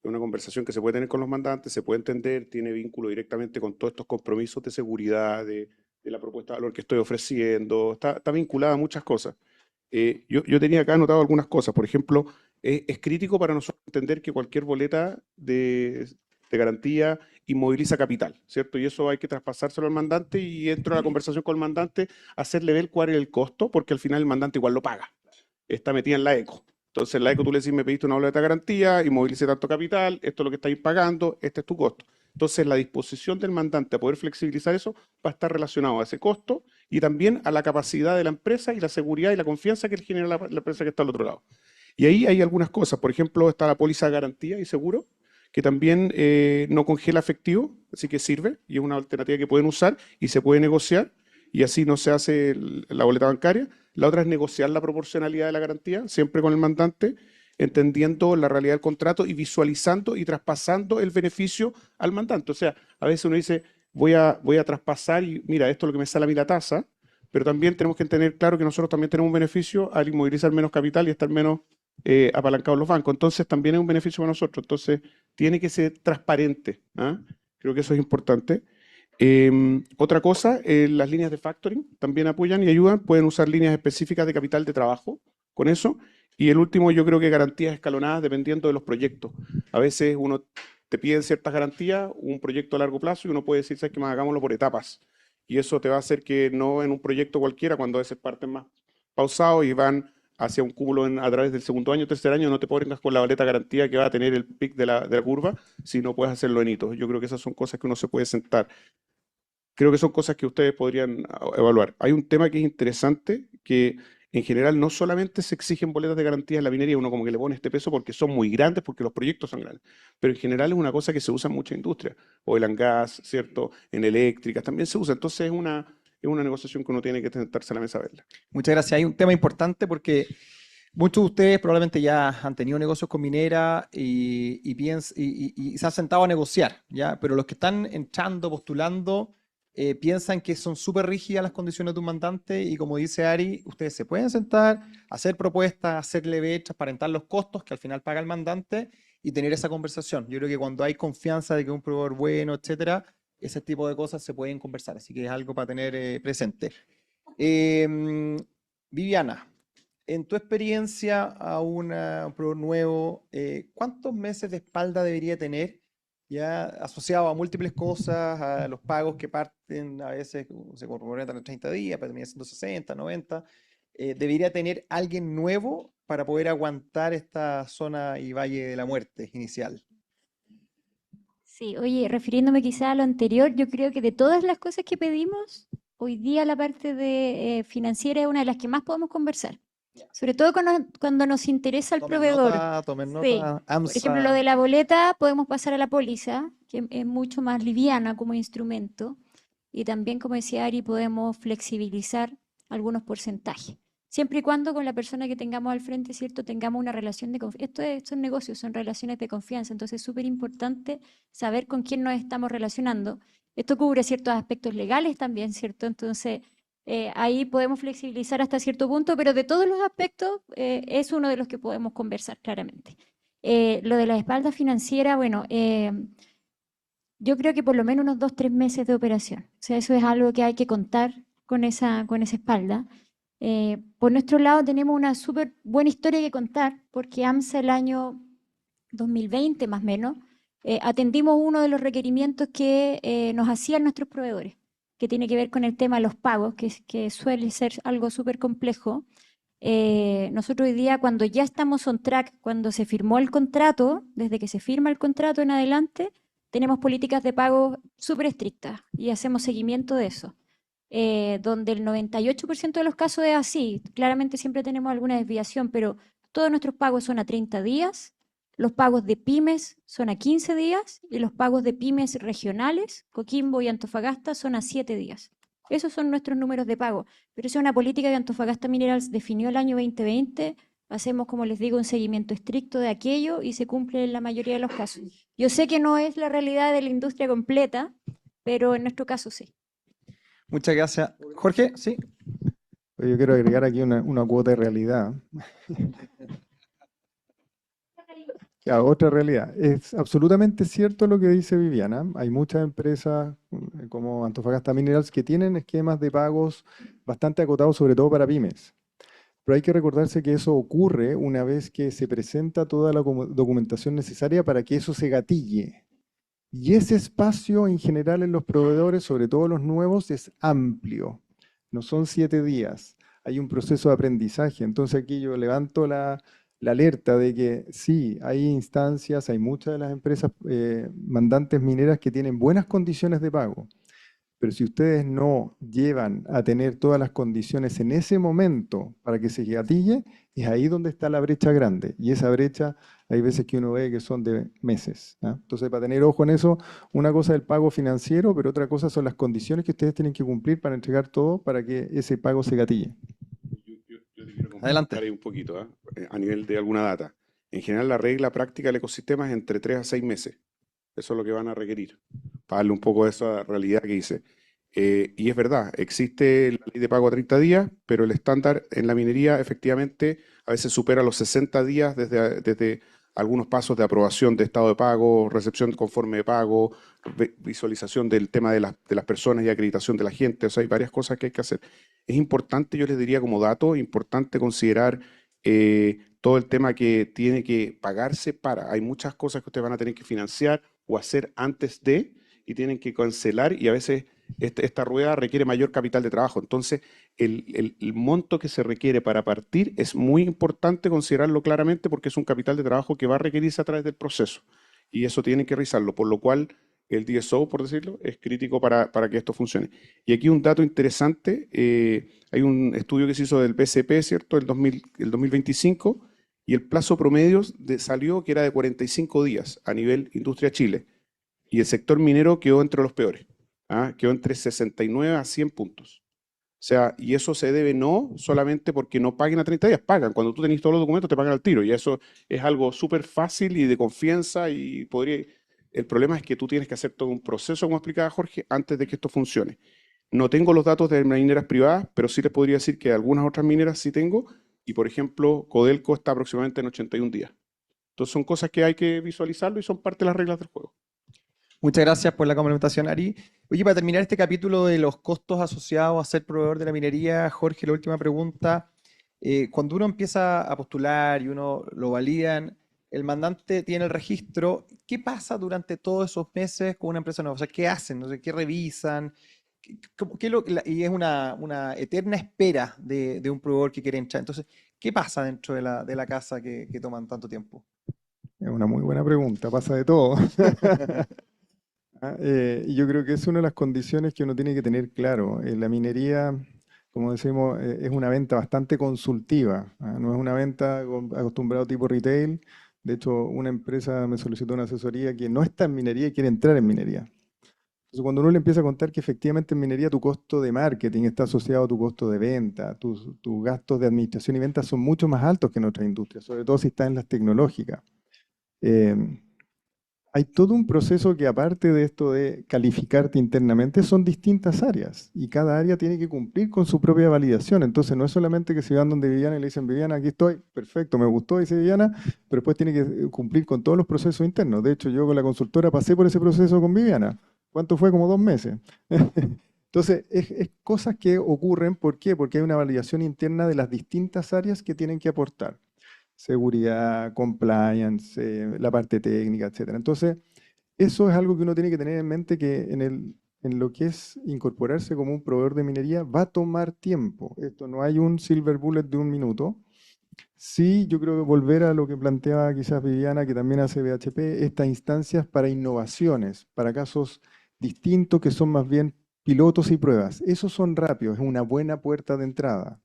Es una conversación que se puede tener con los mandantes, se puede entender, tiene vínculo directamente con todos estos compromisos de seguridad, de la propuesta de valor que estoy ofreciendo, está vinculada a muchas cosas. Yo tenía acá anotado algunas cosas, por ejemplo, es crítico para nosotros entender que cualquier boleta de garantía inmoviliza capital, ¿cierto? Y eso hay que traspasárselo al mandante y dentro de la conversación con el mandante hacerle ver cuál es el costo, porque al final el mandante igual lo paga. Está metida en la ECO. Entonces en la ECO tú le decís, me pediste una boleta de garantía, inmovilicé tanto capital, esto es lo que estáis pagando, este es tu costo. Entonces la disposición del mandante a poder flexibilizar eso va a estar relacionado a ese costo y también a la capacidad de la empresa y la seguridad y la confianza que genera la empresa que está al otro lado. Y ahí hay algunas cosas, por ejemplo, está la póliza de garantía y seguro, que también no congela efectivo, así que sirve y es una alternativa que pueden usar y se puede negociar y así no se hace la boleta bancaria. La otra es negociar la proporcionalidad de la garantía, siempre con el mandante, entendiendo la realidad del contrato y visualizando y traspasando el beneficio al mandante. O sea, a veces uno dice, voy a traspasar y mira, esto es lo que me sale a mí la tasa, pero también tenemos que tener claro que nosotros también tenemos un beneficio al inmovilizar menos capital y estar menos apalancados los bancos. Entonces también es un beneficio para nosotros. Entonces tiene que ser transparente. ¿Ah? Creo que eso es importante. Otra cosa, las líneas de factoring también apoyan y ayudan. Pueden usar líneas específicas de capital de trabajo con eso. Y el último, yo creo que garantías escalonadas dependiendo de los proyectos. A veces uno te pide ciertas garantías, un proyecto a largo plazo, y uno puede decir, ¿sabes qué más? Hagámoslo por etapas. Y eso te va a hacer que no en un proyecto cualquiera, cuando a veces parten más pausados y van hacia un cúmulo a través del segundo año, tercer año, no te pongas con la boleta garantía que va a tener el pic de la curva, si no puedes hacerlo en hitos. Yo creo que esas son cosas que uno se puede sentar. Creo que son cosas que ustedes podrían evaluar. Hay un tema que es interesante, que en general no solamente se exigen boletas de garantía en la minería, uno como que le pone este peso porque son muy grandes, porque los proyectos son grandes, pero en general es una cosa que se usa en mucha industria, oil and gas, ¿cierto? En eléctricas también se usa, entonces es una negociación que uno tiene que sentarse a la mesa a verla. Muchas gracias. Hay un tema importante porque muchos de ustedes probablemente ya han tenido negocios con minera y se han sentado a negociar, ¿ya? Pero los que están entrando, postulando, piensan que son súper rígidas las condiciones de un mandante y como dice Ari, ustedes se pueden sentar, hacer propuestas, hacerle bechas, parentar los costos que al final paga el mandante y tener esa conversación. Yo creo que cuando hay confianza de que es un proveedor bueno, etcétera, ese tipo de cosas se pueden conversar, así que es algo para tener presente. Viviana, en tu experiencia a un proveedor nuevo, ¿cuántos meses de espalda debería tener ya asociado a múltiples cosas, a los pagos que parten a veces se comprometan en 30 días, pero terminan siendo 60, 90? ¿Debería tener alguien nuevo para poder aguantar esta zona y valle de la muerte inicial? Sí, oye, refiriéndome quizá a lo anterior, yo creo que de todas las cosas que pedimos, hoy día la parte de financiera es una de las que más podemos conversar. Sobre todo cuando nos interesa el proveedor. Tomen Sí. nota, Por ejemplo, lo AMSA. de la boleta podemos pasar a la póliza, que es mucho más liviana como instrumento. Y también, como decía Ari, podemos flexibilizar algunos porcentajes. Siempre y cuando con la persona que tengamos al frente, ¿cierto? Tengamos una relación de confianza. Son negocios, son relaciones de confianza. Entonces es súper importante saber con quién nos estamos relacionando. Esto cubre ciertos aspectos legales también, ¿cierto? Entonces ahí podemos flexibilizar hasta cierto punto, pero de todos los aspectos es uno de los que podemos conversar claramente. Lo de la espalda financiera, bueno, yo creo que por lo menos unos 2, 3 meses de operación. O sea, eso es algo que hay que contar con esa espalda. Por nuestro lado tenemos una súper buena historia que contar, porque AMSA el año 2020 más o menos, atendimos uno de los requerimientos que nos hacían nuestros proveedores, que tiene que ver con el tema de los pagos, que suele ser algo súper complejo. Nosotros hoy día, cuando ya estamos on track, cuando se firmó el contrato, desde que se firma el contrato en adelante, tenemos políticas de pago súper estrictas y hacemos seguimiento de eso. Donde el 98% de los casos es así. Claramente siempre tenemos alguna desviación, pero todos nuestros pagos son a 30 días. Los pagos de pymes son a 15 días y los pagos de pymes regionales, Coquimbo y Antofagasta, son a 7 días. Esos son nuestros números de pago. Pero esa es una política que Antofagasta Minerals definió el año 2020. Hacemos, como les digo, un seguimiento estricto de aquello y se cumple en la mayoría de los casos. Yo sé que no es la realidad de la industria completa, pero en nuestro caso sí. Muchas gracias. Jorge, sí. Yo quiero agregar aquí una cuota de realidad. Ya, otra realidad. Es absolutamente cierto lo que dice Viviana. Hay muchas empresas como Antofagasta Minerals que tienen esquemas de pagos bastante acotados, sobre todo para pymes. Pero hay que recordarse que eso ocurre una vez que se presenta toda la documentación necesaria para que eso se gatille. Y ese espacio en general en los proveedores, sobre todo los nuevos, es amplio. No son 7 días. Hay un proceso de aprendizaje. Entonces aquí yo levanto la alerta de que sí, hay instancias, hay muchas de las empresas mandantes mineras que tienen buenas condiciones de pago. Pero si ustedes no llevan a tener todas las condiciones en ese momento para que se gatille, es ahí donde está la brecha grande. Y esa brecha hay veces que uno ve que son de meses, ¿ah? Entonces, para tener ojo en eso, una cosa es el pago financiero, pero otra cosa son las condiciones que ustedes tienen que cumplir para entregar todo para que ese pago se gatille. Yo te quiero Adelante. complementar ahí un poquito, a nivel de alguna data. En general, la regla práctica del ecosistema es entre 3 a 6 meses. Eso es lo que van a requerir, para darle un poco de esa realidad que hice. Y es verdad, existe la ley de pago a 30 días, pero el estándar en la minería efectivamente a veces supera los 60 días desde algunos pasos de aprobación de estado de pago, recepción conforme de pago, visualización del tema de las personas y acreditación de la gente. O sea, hay varias cosas que hay que hacer. Es importante, yo les diría como dato, importante considerar todo el tema que tiene que pagarse para. Hay muchas cosas que ustedes van a tener que financiar o hacer antes de, y tienen que cancelar, y a veces esta rueda requiere mayor capital de trabajo. Entonces, el monto que se requiere para partir es muy importante considerarlo claramente, porque es un capital de trabajo que va a requerirse a través del proceso. Y eso tienen que revisarlo, por lo cual el DSO, por decirlo, es crítico para que esto funcione. Y aquí un dato interesante, hay un estudio que se hizo del BCP, ¿cierto?, el 2025, y el plazo promedio salió que era de 45 días a nivel Industria Chile. Y el sector minero quedó entre los peores, quedó entre 69 a 100 puntos. O sea, y eso se debe no solamente porque no paguen a 30 días, pagan. Cuando tú tenés todos los documentos te pagan al tiro, y eso es algo súper fácil y de confianza, y el problema es que tú tienes que hacer todo un proceso, como explicaba Jorge, antes de que esto funcione. No tengo los datos de mineras privadas, pero sí les podría decir que algunas otras mineras sí tengo, y por ejemplo, Codelco está aproximadamente en 81 días. Entonces son cosas que hay que visualizarlo y son parte de las reglas del juego. Muchas gracias por la complementación, Ari. Oye, para terminar este capítulo de los costos asociados a ser proveedor de la minería, Jorge, la última pregunta. Cuando uno empieza a postular y uno lo validan, el mandante tiene el registro. ¿Qué pasa durante todos esos meses con una empresa nueva? O sea, ¿qué hacen? No sé, ¿qué revisan? Y es una eterna espera de un proveedor que quiere entrar. Entonces, ¿qué pasa dentro de la casa que toman tanto tiempo? Es una muy buena pregunta, pasa de todo. Y yo creo que es una de las condiciones que uno tiene que tener claro. La minería, como decimos, es una venta bastante consultiva, no es una venta acostumbrado tipo retail. De hecho, una empresa me solicitó una asesoría que no está en minería y quiere entrar en minería. Entonces, cuando uno le empieza a contar que efectivamente en minería tu costo de marketing está asociado a tu costo de venta, tus gastos de administración y ventas son mucho más altos que en otras industrias, sobre todo si estás en las tecnológicas. Hay todo un proceso que, aparte de esto de calificarte internamente, son distintas áreas, y cada área tiene que cumplir con su propia validación. Entonces no es solamente que se van donde Viviana y le dicen: Viviana, aquí estoy, perfecto, me gustó, dice Viviana, pero después tiene que cumplir con todos los procesos internos. De hecho, yo con la consultora pasé por ese proceso con Viviana. ¿Cuánto fue? Como 2 meses. Entonces, es cosas que ocurren. ¿Por qué? Porque hay una validación interna de las distintas áreas que tienen que aportar. Seguridad, compliance, la parte técnica, etcétera. Entonces, eso es algo que uno tiene que tener en mente, que en lo que es incorporarse como un proveedor de minería va a tomar tiempo. Esto no hay un silver bullet de 1 minuto. Sí, yo creo que volver a lo que planteaba quizás Viviana, que también hace BHP, estas instancias para innovaciones, para casos distintos que son más bien pilotos y pruebas. Esos son rápidos, es una buena puerta de entrada.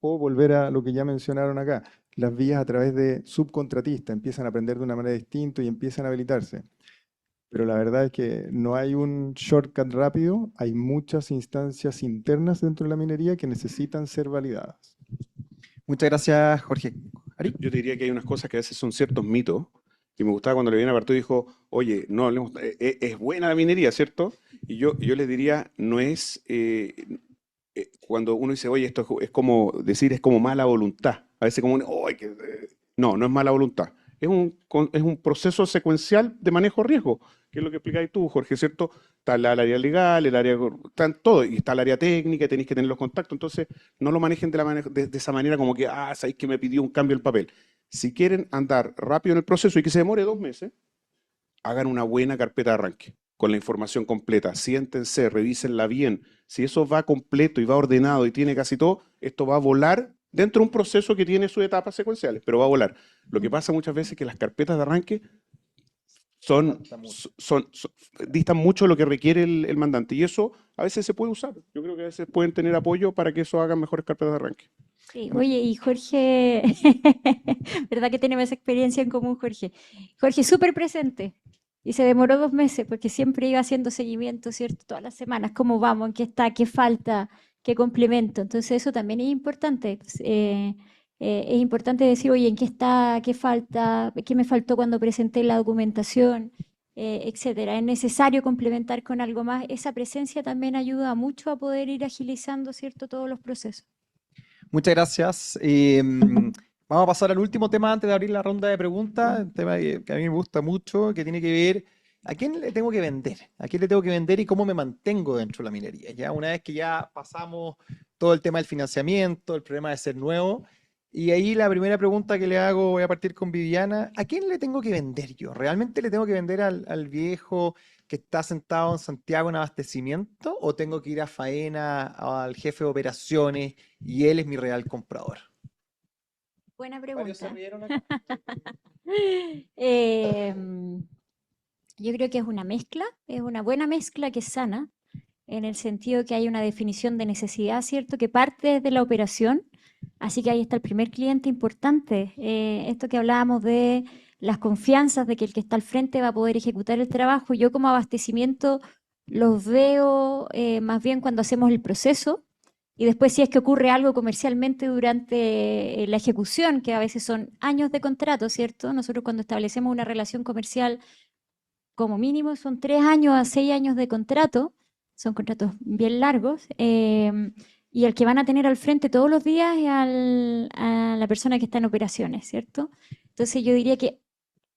O volver a lo que ya mencionaron acá, las vías a través de subcontratistas, empiezan a aprender de una manera distinta y empiezan a habilitarse. Pero la verdad es que no hay un shortcut rápido, hay muchas instancias internas dentro de la minería que necesitan ser validadas. Muchas gracias, Jorge. Ari. Yo te diría que hay unas cosas que a veces son ciertos mitos, y me gustaba cuando le viene a Bartó y dijo: oye, no, es buena la minería, ¿cierto? Y yo les diría, no es... cuando uno dice: oye, esto es como decir, es como mala voluntad. A veces como, no, no es mala voluntad. Es un proceso secuencial de manejo de riesgo, que es lo que explicáis tú, Jorge, ¿cierto? Está el área legal, está todo, y está el área técnica, y tenéis que tener los contactos. Entonces, no lo manejen de esa manera como que, sabéis que me pidió un cambio el papel. Si quieren andar rápido en el proceso y que se demore 2 meses, hagan una buena carpeta de arranque con la información completa. Siéntense, revísenla bien. Si eso va completo y va ordenado y tiene casi todo, esto va a volar dentro de un proceso que tiene sus etapas secuenciales, pero va a volar. Lo que pasa muchas veces es que las carpetas de arranque distan mucho de lo que requiere el mandante, y eso a veces se puede usar. Yo creo que a veces pueden tener apoyo para que eso hagan mejores carpetas de arranque. Sí, oye, y Jorge, ¿verdad que tenemos esa experiencia en común, Jorge? Jorge, súper presente. Y se demoró 2 meses porque siempre iba haciendo seguimiento, ¿cierto? Todas las semanas, cómo vamos, en qué está, qué falta, qué complemento. Entonces eso también es importante. Es importante decir: oye, ¿en qué está, qué falta, qué me faltó cuando presenté la documentación, etcétera? Es necesario complementar con algo más. Esa presencia también ayuda mucho a poder ir agilizando, ¿cierto?, todos los procesos. Muchas gracias. Vamos a pasar al último tema antes de abrir la ronda de preguntas, un tema que a mí me gusta mucho, que tiene que ver a quién le tengo que vender, a quién le tengo que vender y cómo me mantengo dentro de la minería. Ya una vez que ya pasamos todo el tema del financiamiento, el problema de ser nuevo, y ahí la primera pregunta que le hago, voy a partir con Viviana, ¿a quién le tengo que vender yo? ¿Realmente le tengo que vender al viejo que está sentado en Santiago en abastecimiento o tengo que ir a faena al jefe de operaciones y él es mi real comprador? Buena Varios se pregunta. rieron acá. Yo creo que es una mezcla, es una buena mezcla que es sana, en el sentido que hay una definición de necesidad, ¿cierto? Que parte de la operación. Así que ahí está el primer cliente importante. Esto que hablábamos de las confianzas de que el que está al frente va a poder ejecutar el trabajo. Yo como abastecimiento los veo más bien cuando hacemos el proceso y después si es que ocurre algo comercialmente durante la ejecución, que a veces son años de contrato, ¿cierto? Nosotros cuando establecemos una relación comercial, como mínimo son 3 años a 6 años de contrato, son contratos bien largos, y el que van a tener al frente todos los días es a la persona que está en operaciones, ¿cierto? Entonces yo diría que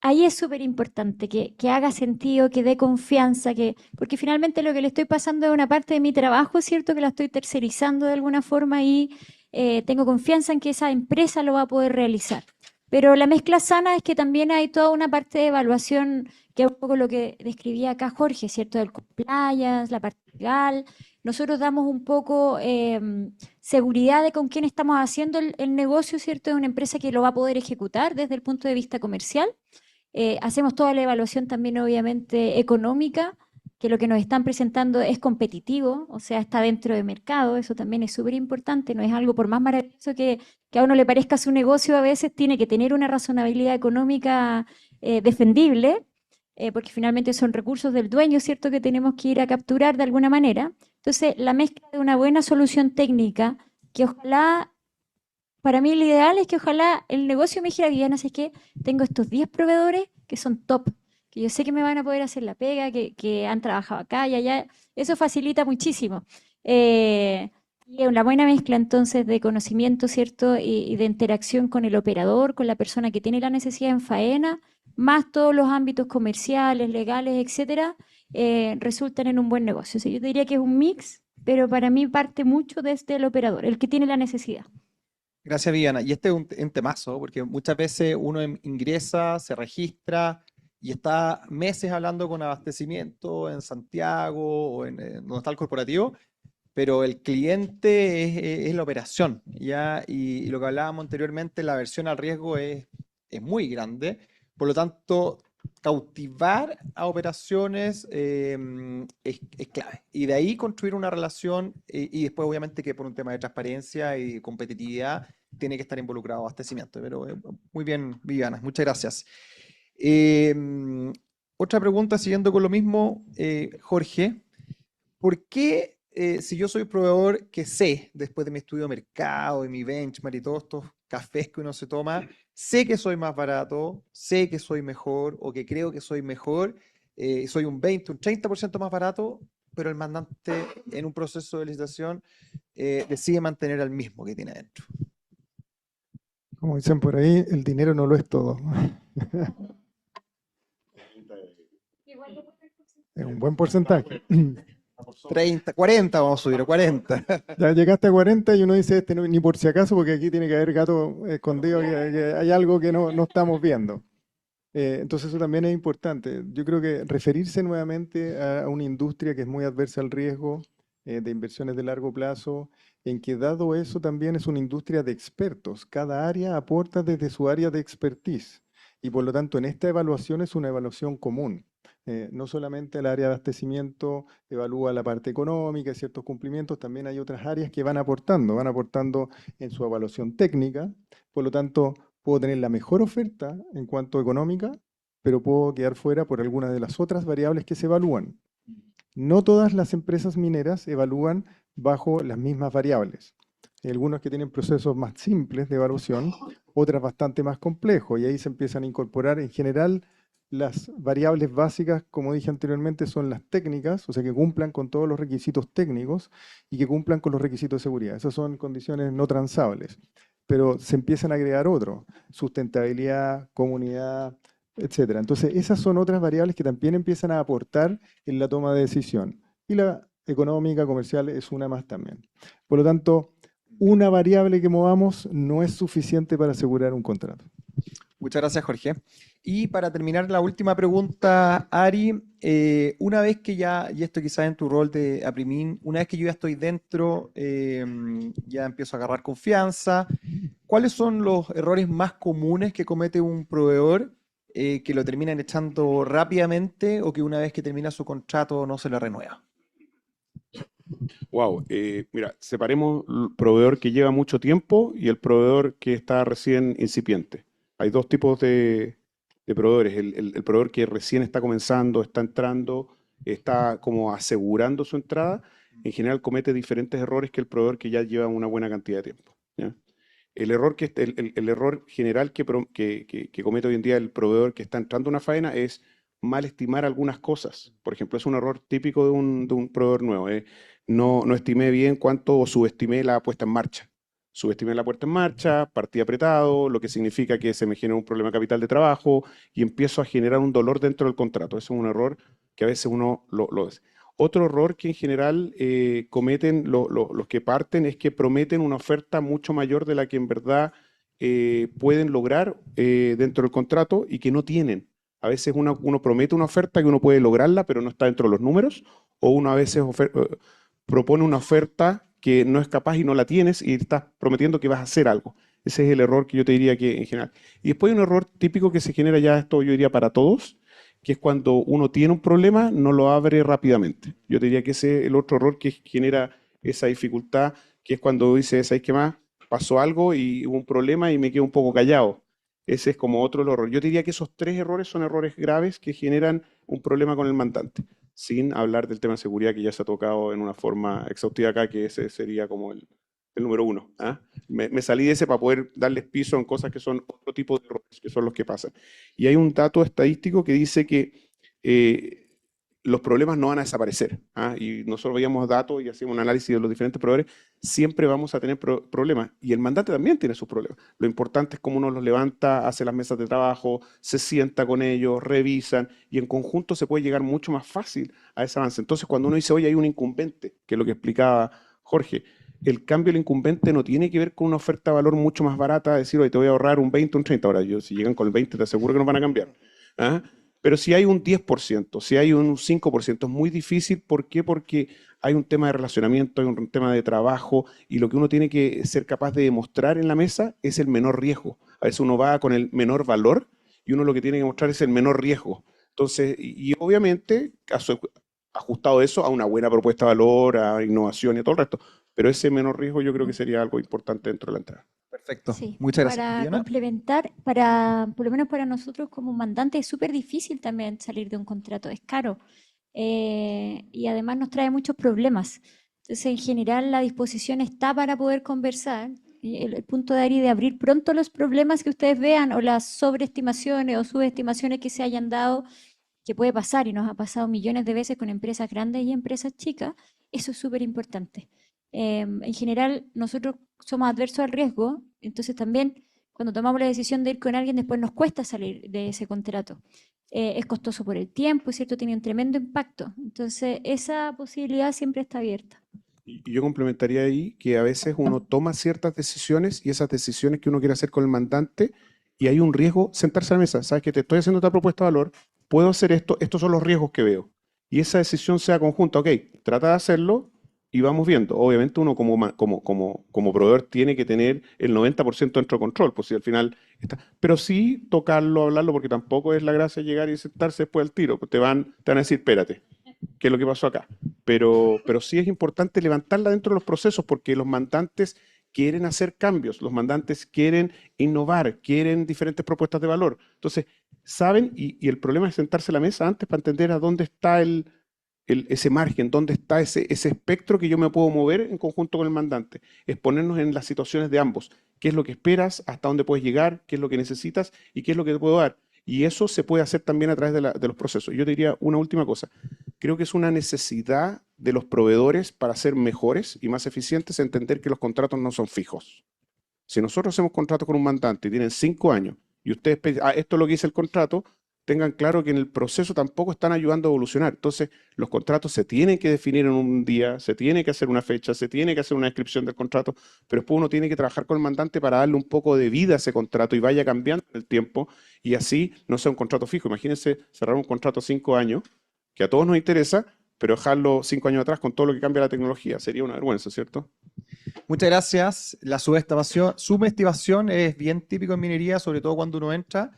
ahí es súper importante que haga sentido, que dé confianza, porque finalmente lo que le estoy pasando es una parte de mi trabajo, ¿cierto? Que la estoy tercerizando de alguna forma y tengo confianza en que esa empresa lo va a poder realizar. Pero la mezcla sana es que también hay toda una parte de evaluación, que es un poco lo que describía acá Jorge, ¿cierto? Del compliance, la parte legal. Nosotros damos un poco seguridad de con quién estamos haciendo el negocio, ¿cierto? Es una empresa que lo va a poder ejecutar desde el punto de vista comercial. Hacemos toda la evaluación también, obviamente, económica, que lo que nos están presentando es competitivo, o sea, está dentro de mercado, eso también es súper importante, no es algo por más maravilloso que a uno le parezca su negocio, a veces tiene que tener una razonabilidad económica defendible, porque finalmente son recursos del dueño, ¿cierto?, que tenemos que ir a capturar de alguna manera. Entonces, la mezcla de una buena solución técnica, que ojalá para mí, lo ideal es que ojalá el negocio me dijera, Viviana, es que tengo estos 10 proveedores que son top, que yo sé que me van a poder hacer la pega, que han trabajado acá y allá. Eso facilita muchísimo. Y es una buena mezcla entonces de conocimiento, ¿cierto? Y de interacción con el operador, con la persona que tiene la necesidad en faena, más todos los ámbitos comerciales, legales, etcétera, resultan en un buen negocio. O sea, yo te diría que es un mix, pero para mí parte mucho desde el operador, el que tiene la necesidad. Gracias, Viviana. Y este es un temazo, porque muchas veces uno ingresa, se registra y está meses hablando con abastecimiento en Santiago o en donde está el corporativo, pero el cliente es la operación, ¿ya? Y lo que hablábamos anteriormente, la aversión al riesgo es muy grande. Por lo tanto, cautivar a operaciones es clave. Y de ahí construir una relación y después obviamente que por un tema de transparencia y competitividad tiene que estar involucrado abastecimiento. Pero muy bien, Viviana, muchas gracias. Otra pregunta, siguiendo con lo mismo, Jorge, ¿por qué si yo soy proveedor que sé, después de mi estudio de mercado y mi benchmark y todos estos cafés que uno se toma, sé que soy más barato, sé que soy mejor o que creo que soy mejor, soy un 20, un 30% más barato, pero el mandante en un proceso de licitación decide mantener al mismo que tiene adentro? Como dicen por ahí, el dinero no lo es todo. Es un buen porcentaje. 30, 40 vamos a subir, a 40. Ya llegaste a 40 y uno dice, este ni por si acaso, porque aquí tiene que haber gato escondido, que hay algo que no estamos viendo. Entonces eso también es importante. Yo creo que referirse nuevamente a una industria que es muy adversa al riesgo de inversiones de largo plazo, en que dado eso también es una industria de expertos. Cada área aporta desde su área de expertise y por lo tanto en esta evaluación es una evaluación común. No solamente el área de abastecimiento evalúa la parte económica y ciertos cumplimientos, también hay otras áreas que van aportando en su evaluación técnica. Por lo tanto, puedo tener la mejor oferta en cuanto a económica, pero puedo quedar fuera por algunas de las otras variables que se evalúan. No todas las empresas mineras evalúan bajo las mismas variables. Hay algunos que tienen procesos más simples de evaluación, otras bastante más complejos, y ahí se empiezan a incorporar en general las variables básicas, como dije anteriormente, son las técnicas, o sea, que cumplan con todos los requisitos técnicos y que cumplan con los requisitos de seguridad. Esas son condiciones no transables. pero se empiezan a agregar otros, sustentabilidad, comunidad, etcétera. Entonces, esas son otras variables que también empiezan a aportar en la toma de decisión. Y la económica, comercial, es una más también. Por lo tanto, una variable que movamos no es suficiente para asegurar un contrato. Muchas gracias, Jorge. Y para terminar, la última pregunta, Ari, una vez que ya, y esto quizás en tu rol de Aprimin, una vez que yo ya estoy dentro, ya empiezo a agarrar confianza, ¿cuáles son los errores más comunes que comete un proveedor que lo terminan echando rápidamente o que una vez que termina su contrato no se le renueva? Wow, mira, separemos el proveedor que lleva mucho tiempo y el proveedor que está recién incipiente. Hay dos tipos de proveedores. El proveedor que recién está comenzando, está entrando, está como asegurando su entrada, en general comete diferentes errores que el proveedor que ya lleva una buena cantidad de tiempo. ¿Ya? El error general que comete hoy en día el proveedor que está entrando a una faena es mal estimar algunas cosas. Por ejemplo, es un error típico de un proveedor nuevo. No estimé bien cuánto o subestimé la puesta en marcha. Subestimé la puesta en marcha, partí apretado, lo que significa que se me genera un problema de capital de trabajo y empiezo a generar un dolor dentro del contrato. Eso es un error que a veces uno lo hace. Otro error que en general cometen los que parten es que prometen una oferta mucho mayor de la que en verdad pueden lograr dentro del contrato y que no tienen. A veces uno promete una oferta que uno puede lograrla, pero no está dentro de los números, o uno a veces propone una oferta que no es capaz y no la tienes y estás prometiendo que vas a hacer algo. Ese es el error que yo te diría que en general. Y después hay un error típico que se genera ya, esto yo diría para todos, que es cuando uno tiene un problema, no lo abre rápidamente. Yo te diría que ese es el otro error que genera esa dificultad, que es cuando dices, ¿sabes qué más? Pasó algo y hubo un problema y me quedo un poco callado. Ese es como otro error. Yo te diría que esos tres errores son errores graves que generan un problema con el mandante, sin hablar del tema de seguridad que ya se ha tocado en una forma exhaustiva acá, que ese sería como el número uno. ¿Ah? Me salí de ese para poder darles piso en cosas que son otro tipo de errores, que son los que pasan. Y hay un dato estadístico que dice que los problemas no van a desaparecer. ¿Ah? Y nosotros veíamos datos y hacíamos un análisis de los diferentes proveedores, siempre vamos a tener problemas. Y el mandante también tiene sus problemas. Lo importante es cómo uno los levanta, hace las mesas de trabajo, se sienta con ellos, revisan, y en conjunto se puede llegar mucho más fácil a ese avance. Entonces, cuando uno dice, oye, hay un incumbente, que es lo que explicaba Jorge, el cambio del incumbente no tiene que ver con una oferta de valor mucho más barata, decir, oye, te voy a ahorrar un 20, un 30. Ahora, si llegan con el 20, te aseguro que no van a cambiar. ¿Ah? Pero si hay un 10%, si hay un 5%, es muy difícil. ¿Por qué? Porque hay un tema de relacionamiento, hay un tema de trabajo, y lo que uno tiene que ser capaz de demostrar en la mesa es el menor riesgo. A veces uno va con el menor valor y uno lo que tiene que mostrar es el menor riesgo. Entonces, y obviamente, ajustado eso a una buena propuesta de valor, a innovación y a todo el resto. Pero ese menor riesgo yo creo que sería algo importante dentro de la entrada. Perfecto. Sí, Muchas gracias. para Diana. complementar, por lo menos para nosotros como mandantes es súper difícil también salir de un contrato, es caro y además nos trae muchos problemas. Entonces, en general, la disposición está para poder conversar. Y el punto de Ari de abrir pronto los problemas que ustedes vean o las sobreestimaciones o subestimaciones que se hayan dado, que puede pasar y nos ha pasado millones de veces con empresas grandes y empresas chicas, eso es súper importante. En general, nosotros somos adversos al riesgo, entonces también cuando tomamos la decisión de ir con alguien, después nos cuesta salir de ese contrato. Es costoso por el tiempo, ¿cierto? Tiene un tremendo impacto. Entonces, esa posibilidad siempre está abierta. Y yo complementaría ahí que a veces uno toma ciertas decisiones y esas decisiones que uno quiere hacer con el mandante y hay un riesgo sentarse a la mesa. Sabes que te estoy haciendo esta propuesta de valor, puedo hacer esto, estos son los riesgos que veo. Y esa decisión sea conjunta, ok, trata de hacerlo y vamos viendo. Obviamente uno como proveedor tiene que tener el 90% dentro de control, pues si al final está. Pero sí tocarlo, hablarlo, porque tampoco es la gracia llegar y sentarse después del tiro, pues te van a decir, espérate, ¿qué es lo que pasó acá? Pero sí es importante levantarla dentro de los procesos porque los mandantes quieren hacer cambios, los mandantes quieren innovar, quieren diferentes propuestas de valor. Entonces, saben, y el problema es sentarse a la mesa antes para entender a dónde está ese margen, dónde está ese espectro que yo me puedo mover en conjunto con el mandante. Es ponernos en las situaciones de ambos. ¿Qué es lo que esperas? ¿Hasta dónde puedes llegar? ¿Qué es lo que necesitas? ¿Y qué es lo que te puedo dar? Y eso se puede hacer también a través de los procesos. Yo te diría una última cosa. Creo que es una necesidad de los proveedores para ser mejores y más eficientes entender que los contratos no son fijos. Si nosotros hacemos contrato con un mandante y tienen 5 años y ustedes, esto es lo que dice el contrato, tengan claro que en el proceso tampoco están ayudando a evolucionar. Entonces, los contratos se tienen que definir en un día, se tiene que hacer una fecha, se tiene que hacer una descripción del contrato, pero después uno tiene que trabajar con el mandante para darle un poco de vida a ese contrato y vaya cambiando en el tiempo y así no sea un contrato fijo. Imagínense cerrar un contrato 5 años, que a todos nos interesa, pero dejarlo 5 años atrás con todo lo que cambia la tecnología. Sería una vergüenza, ¿cierto? Muchas gracias. La subestimación es bien típico en minería, sobre todo cuando uno entra.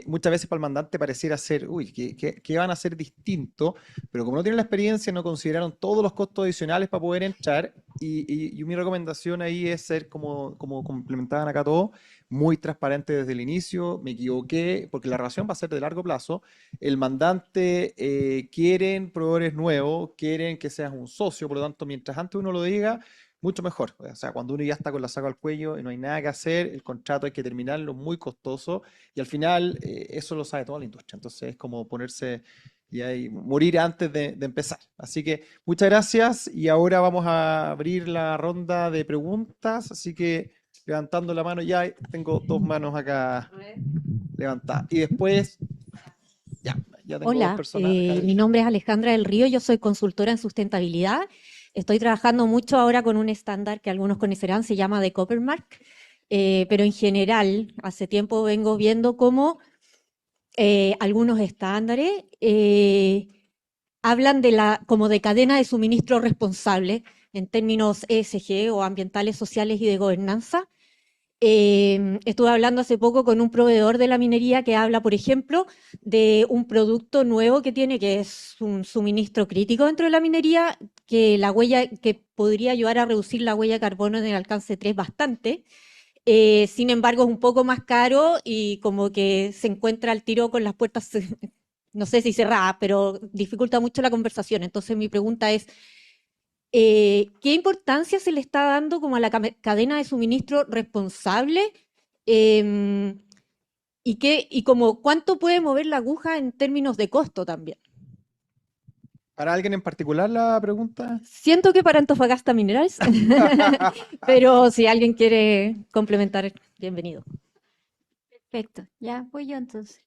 Muchas veces para el mandante pareciera ser, uy, ¿qué van a hacer distinto? Pero como no tienen la experiencia, no consideraron todos los costos adicionales para poder entrar. Y mi recomendación ahí es ser, como complementaban acá todos, muy transparente desde el inicio. Me equivoqué, porque la relación va a ser de largo plazo. El mandante quieren proveedores nuevos, quieren que seas un socio, por lo tanto, mientras antes uno lo diga, mucho mejor. O sea, cuando uno ya está con la saca al cuello y no hay nada que hacer, el contrato hay que terminarlo, muy costoso, y al final eso lo sabe toda la industria. Entonces es como ponerse y ahí, morir antes de empezar. Así que muchas gracias y ahora vamos a abrir la ronda de preguntas. Así que levantando la mano ya, tengo 2 manos acá levantadas. Y después, ya tengo 2 Hola, personas acá. mi nombre es Alejandra del Río, yo soy consultora en sustentabilidad. Estoy trabajando mucho ahora con un estándar que algunos conocerán, se llama The Copper Mark, pero en general, hace tiempo vengo viendo cómo algunos estándares hablan como de cadena de suministro responsable en términos ESG o ambientales, sociales y de gobernanza. Estuve hablando hace poco con un proveedor de la minería que habla, por ejemplo, de un producto nuevo que tiene, que es un suministro crítico dentro de la minería, que podría ayudar a reducir la huella de carbono en el alcance 3 bastante. Sin embargo, es un poco más caro y como que se encuentra al tiro con las puertas, no sé si cerradas, pero dificulta mucho la conversación. Entonces mi pregunta es, ¿qué importancia se le está dando como a la cadena de suministro responsable? Em, y como cuánto puede mover la aguja en términos de costo también. ¿Para alguien en particular la pregunta? Siento que para Antofagasta Minerals, pero si alguien quiere complementar, bienvenido. Perfecto, ya voy yo entonces.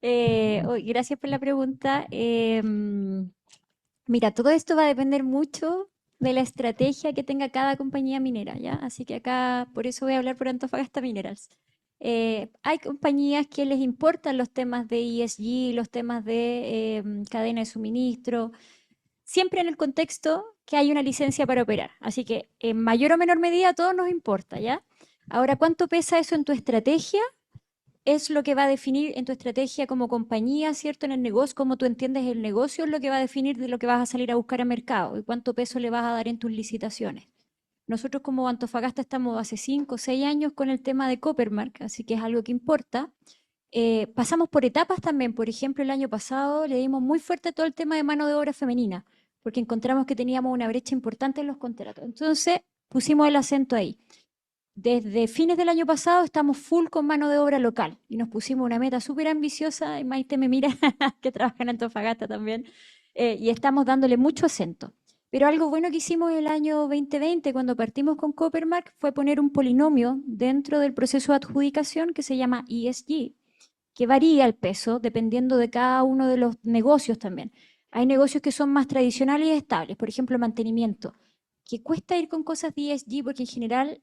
Gracias por la pregunta. Mira, todo esto va a depender mucho de la estrategia que tenga cada compañía minera, ¿ya? Así que acá, por eso voy a hablar por Antofagasta Minerals. Hay compañías que les importan los temas de ESG, los temas de cadena de suministro, siempre en el contexto que hay una licencia para operar. Así que en mayor o menor medida a todos nos importa, ¿ya? Ahora, ¿cuánto pesa eso en tu estrategia? Es lo que va a definir en tu estrategia como compañía, ¿cierto? En el negocio, cómo tú entiendes el negocio, es lo que va a definir de lo que vas a salir a buscar al mercado y cuánto peso le vas a dar en tus licitaciones. Nosotros como Antofagasta estamos hace 5 o 6 años con el tema de Coppermark, así que es algo que importa. Pasamos por etapas también. Por ejemplo, el año pasado le dimos muy fuerte a todo el tema de mano de obra femenina, porque encontramos que teníamos una brecha importante en los contratos. Entonces, pusimos el acento ahí. Desde fines del año pasado estamos full con mano de obra local y nos pusimos una meta súper ambiciosa, y Maite me mira, que trabaja en Antofagasta también, y estamos dándole mucho acento. Pero algo bueno que hicimos el año 2020, cuando partimos con Coppermark, fue poner un polinomio dentro del proceso de adjudicación que se llama ESG, que varía el peso dependiendo de cada uno de los negocios también. Hay negocios que son más tradicionales y estables, por ejemplo, el mantenimiento, que cuesta ir con cosas de ESG porque en general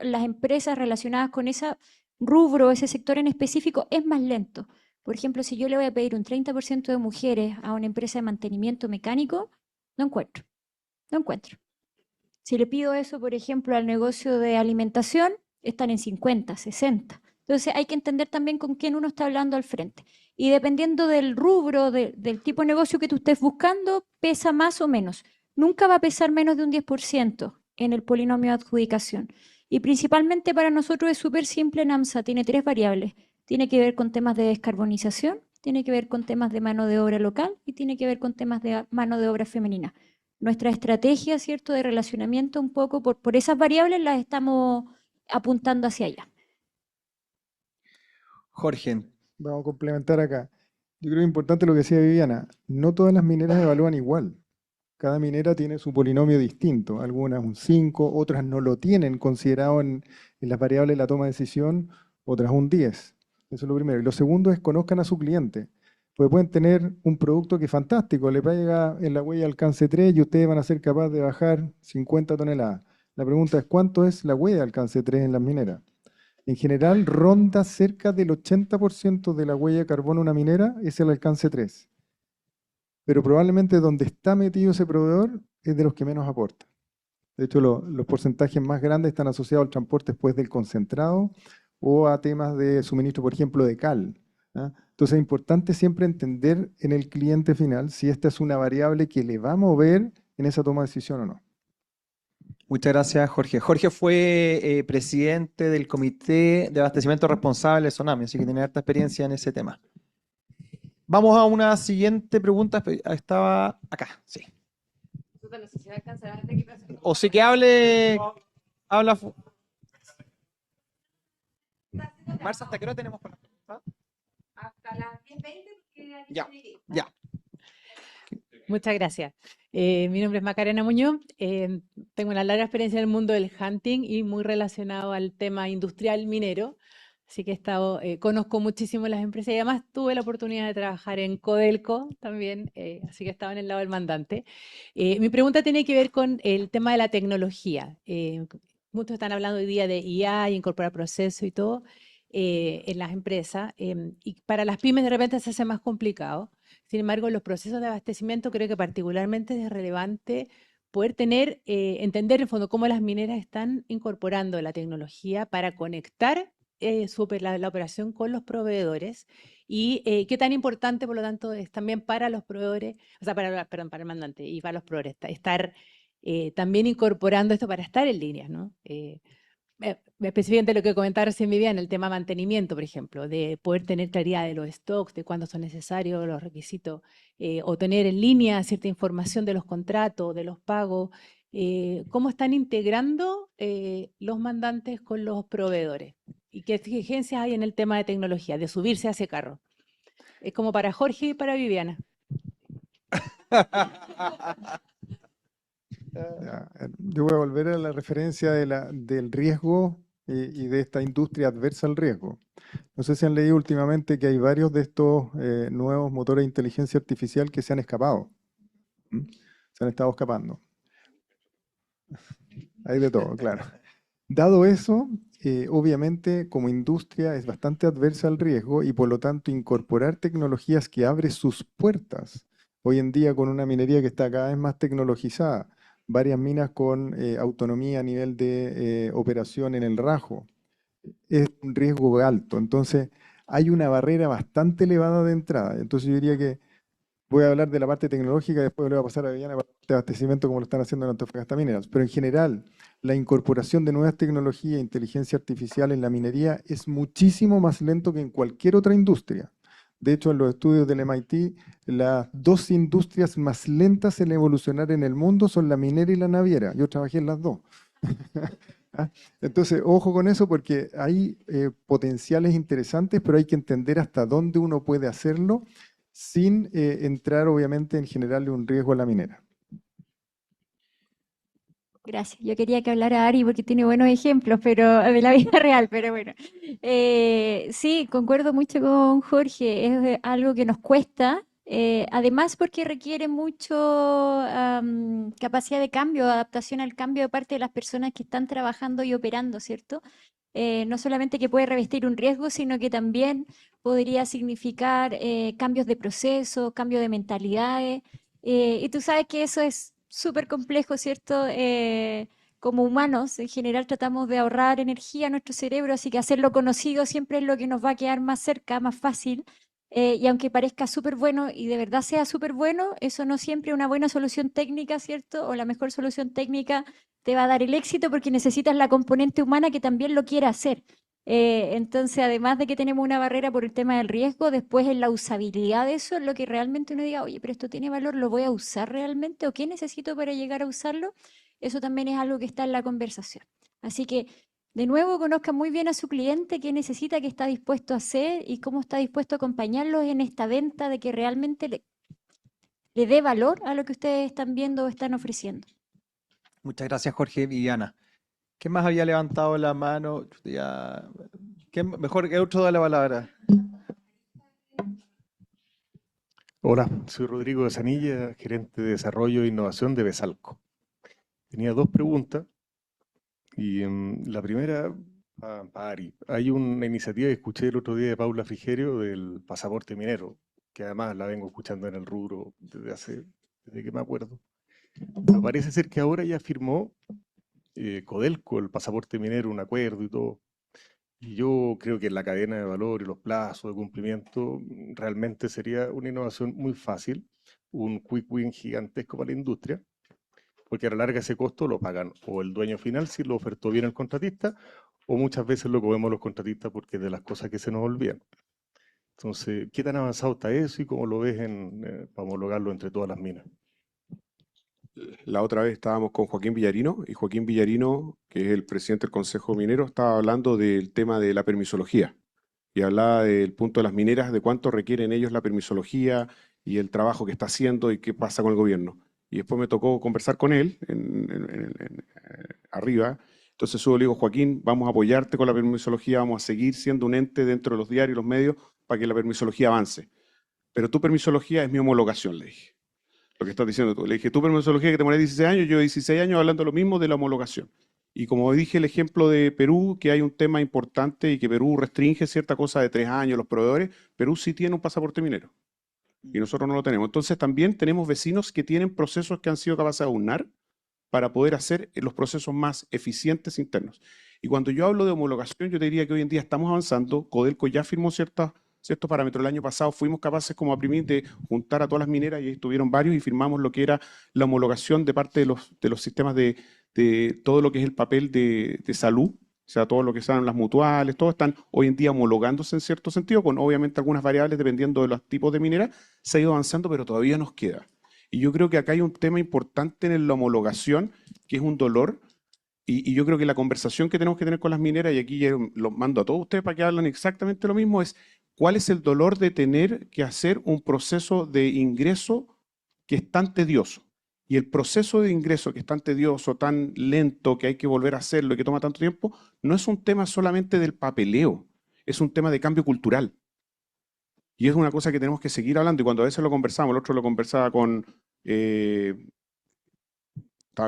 las empresas relacionadas con ese rubro, ese sector en específico, es más lento. Por ejemplo, si yo le voy a pedir un 30% de mujeres a una empresa de mantenimiento mecánico, no encuentro. Si le pido eso, por ejemplo, al negocio de alimentación, están en 50, 60. Entonces hay que entender también con quién uno está hablando al frente. Y dependiendo del rubro, del tipo de negocio que tú estés buscando, pesa más o menos. Nunca va a pesar menos de un 10% en el polinomio de adjudicación. Y principalmente para nosotros es súper simple en AMSA, tiene 3 variables. Tiene que ver con temas de descarbonización, tiene que ver con temas de mano de obra local y tiene que ver con temas de mano de obra femenina. Nuestra estrategia, ¿cierto?, de relacionamiento un poco por esas variables las estamos apuntando hacia allá. Jorge, Vamos a complementar acá. Yo creo que es importante lo que decía Viviana. No todas las mineras evalúan igual. Cada minera tiene su polinomio distinto, algunas un 5, otras no lo tienen considerado en las variables de la toma de decisión, otras un 10. Eso es lo primero. Y lo segundo es conozcan a su cliente. Porque pueden tener un producto que es fantástico, le pega en la huella alcance 3 y ustedes van a ser capaces de bajar 50 toneladas. La pregunta es, ¿cuánto es la huella de alcance 3 en las mineras? En general, ronda cerca del 80% de la huella de carbono de una minera es el alcance 3. Pero probablemente donde está metido ese proveedor es de los que menos aporta. De hecho, los porcentajes más grandes están asociados al transporte después del concentrado o a temas de suministro, por ejemplo, de cal. ¿Ah? Entonces es importante siempre entender en el cliente final si esta es una variable que le va a mover en esa toma de decisión o no. Muchas gracias, Jorge. Jorge fue presidente del Comité de Abastecimiento Responsable de Sonami, así que tiene harta experiencia en ese tema. Vamos a una siguiente pregunta. Estaba acá, sí. O sí que habla. Marcia, ¿hasta qué hora tenemos para la pregunta? Hasta las 10:20. Ya. Muchas gracias. Mi nombre es Macarena Muñoz. Tengo una larga experiencia en el mundo del hunting y muy relacionado al tema industrial minero. Así que conozco muchísimo las empresas y además tuve la oportunidad de trabajar en Codelco también, así que estaba en el lado del mandante. Mi pregunta tiene que ver con el tema de la tecnología. Muchos están hablando hoy día de IA y incorporar procesos y todo en las empresas. Y para las pymes de repente se hace más complicado. Sin embargo, en los procesos de abastecimiento creo que particularmente es relevante poder entender en el fondo cómo las mineras están incorporando la tecnología para conectar la operación con los proveedores y qué tan importante, por lo tanto, es también para los proveedores, o sea, para el mandante y para los proveedores, estar también incorporando esto para estar en líneas, ¿no? Específicamente lo que comentaba recién Viviana, el tema mantenimiento, por ejemplo, de poder tener claridad de los stocks, de cuándo son necesarios los requisitos, o tener en línea cierta información de los contratos, de los pagos, cómo están integrando los mandantes con los proveedores y qué exigencias hay en el tema de tecnología, de subirse a ese carro. Es como para Jorge y para Viviana. Yo voy a volver a la referencia del riesgo y de esta industria adversa al riesgo. No sé si han leído últimamente que hay varios de estos nuevos motores de inteligencia artificial que se han escapado. Se han estado escapando. Hay de todo, claro. Dado eso, obviamente como industria es bastante adversa al riesgo y por lo tanto incorporar tecnologías que abren sus puertas. Hoy en día con una minería que está cada vez más tecnologizada, varias minas con autonomía a nivel de operación en el rajo, es un riesgo alto. Entonces hay una barrera bastante elevada de entrada. Entonces yo diría que voy a hablar de la parte tecnológica, después le voy a pasar a Viviana para el de abastecimiento como lo están haciendo en Antofagasta Minerals. Pero en general, la incorporación de nuevas tecnologías e inteligencia artificial en la minería es muchísimo más lento que en cualquier otra industria. De hecho, en los estudios del MIT, las dos industrias más lentas en evolucionar en el mundo son la minera y la naviera. Yo trabajé en las dos. Entonces, ojo con eso porque hay potenciales interesantes, pero hay que entender hasta dónde uno puede hacerlo sin entrar, obviamente, en generarle un riesgo a la minera. Gracias. Yo quería que hablara Ari porque tiene buenos ejemplos, pero de la vida real, pero bueno. Sí, concuerdo mucho con Jorge. Es algo que nos cuesta. Además porque requiere mucho capacidad de cambio, adaptación al cambio de parte de las personas que están trabajando y operando, ¿cierto? No solamente que puede revestir un riesgo, sino que también podría significar cambios de proceso, cambio de mentalidades. Y tú sabes que eso es súper complejo, ¿cierto? Como humanos, en general tratamos de ahorrar energía a nuestro cerebro, así que hacerlo conocido siempre es lo que nos va a quedar más cerca, más fácil. Y aunque parezca súper bueno y de verdad sea súper bueno, eso no siempre es una buena solución técnica, ¿cierto? O la mejor solución técnica te va a dar el éxito porque necesitas la componente humana que también lo quiera hacer. Entonces, además de que tenemos una barrera por el tema del riesgo, después en la usabilidad de eso, es lo que realmente uno diga, oye, pero esto tiene valor, ¿lo voy a usar realmente? ¿O qué necesito para llegar a usarlo? Eso también es algo que está en la conversación. Así que, de nuevo, conozca muy bien a su cliente, qué necesita, qué está dispuesto a hacer y cómo está dispuesto a acompañarlos en esta venta de que realmente le dé valor a lo que ustedes están viendo o están ofreciendo. Muchas gracias, Jorge. Viviana. ¿Quién más había levantado la mano? Mejor que otro da la palabra. Hola, soy Rodrigo de Sanilla, gerente de Desarrollo e Innovación de Besalco. Tenía dos preguntas y la primera, para Ari. Hay una iniciativa que escuché el otro día de Paula Frigerio del pasaporte minero, que además la vengo escuchando en el rubro desde que me acuerdo. Pero parece ser que ahora ya firmó Codelco, el pasaporte minero, un acuerdo y todo. Y yo creo que en la cadena de valor y los plazos de cumplimiento realmente sería una innovación muy fácil, un quick win gigantesco para la industria, porque a la larga ese costo lo pagan o el dueño final si lo ofertó bien el contratista, o muchas veces lo comemos los contratistas porque es de las cosas que se nos olvidan. Entonces, ¿qué tan avanzado está eso y cómo lo ves para homologarlo entre todas las minas? La otra vez estábamos con Joaquín Villarino, y Joaquín Villarino, que es el presidente del Consejo Minero, estaba hablando del tema de la permisología, y hablaba del punto de las mineras, de cuánto requieren ellos la permisología y el trabajo que está haciendo y qué pasa con el gobierno. Y después me tocó conversar con él arriba. Entonces subo y le digo, Joaquín, vamos a apoyarte con la permisología, vamos a seguir siendo un ente dentro de los diarios y los medios para que la permisología avance. Pero tu permisología es mi homologación, le dije. Lo que estás diciendo tú. Le dije, tu permisología que te moré 16 años, yo 16 años hablando lo mismo de la homologación. Y como dije el ejemplo de Perú, que hay un tema importante y que Perú restringe cierta cosa de 3 años los proveedores, Perú sí tiene un pasaporte minero y nosotros no lo tenemos. Entonces también tenemos vecinos que tienen procesos que han sido capaces de aunar para poder hacer los procesos más eficientes internos. Y cuando yo hablo de homologación, yo te diría que hoy en día estamos avanzando. Codelco ya firmó ciertos parámetros. El año pasado fuimos capaces como APRIMIN de juntar a todas las mineras y ahí estuvieron varios y firmamos lo que era la homologación de parte de los sistemas de todo lo que es el papel de salud, o sea, todo lo que sean las mutuales, todos están hoy en día homologándose en cierto sentido, con obviamente algunas variables dependiendo de los tipos de minera. Se ha ido avanzando, pero todavía nos queda. Y yo creo que acá hay un tema importante en la homologación, que es un dolor, y yo creo que la conversación que tenemos que tener con las mineras, y aquí yo los mando a todos ustedes para que hablen exactamente lo mismo, es cuál es el dolor de tener que hacer un proceso de ingreso que es tan tedioso. Y el proceso de ingreso que es tan tedioso, tan lento, que hay que volver a hacerlo y que toma tanto tiempo, no es un tema solamente del papeleo, es un tema de cambio cultural. Y es una cosa que tenemos que seguir hablando, y cuando a veces lo conversamos, el otro lo conversaba con, estaba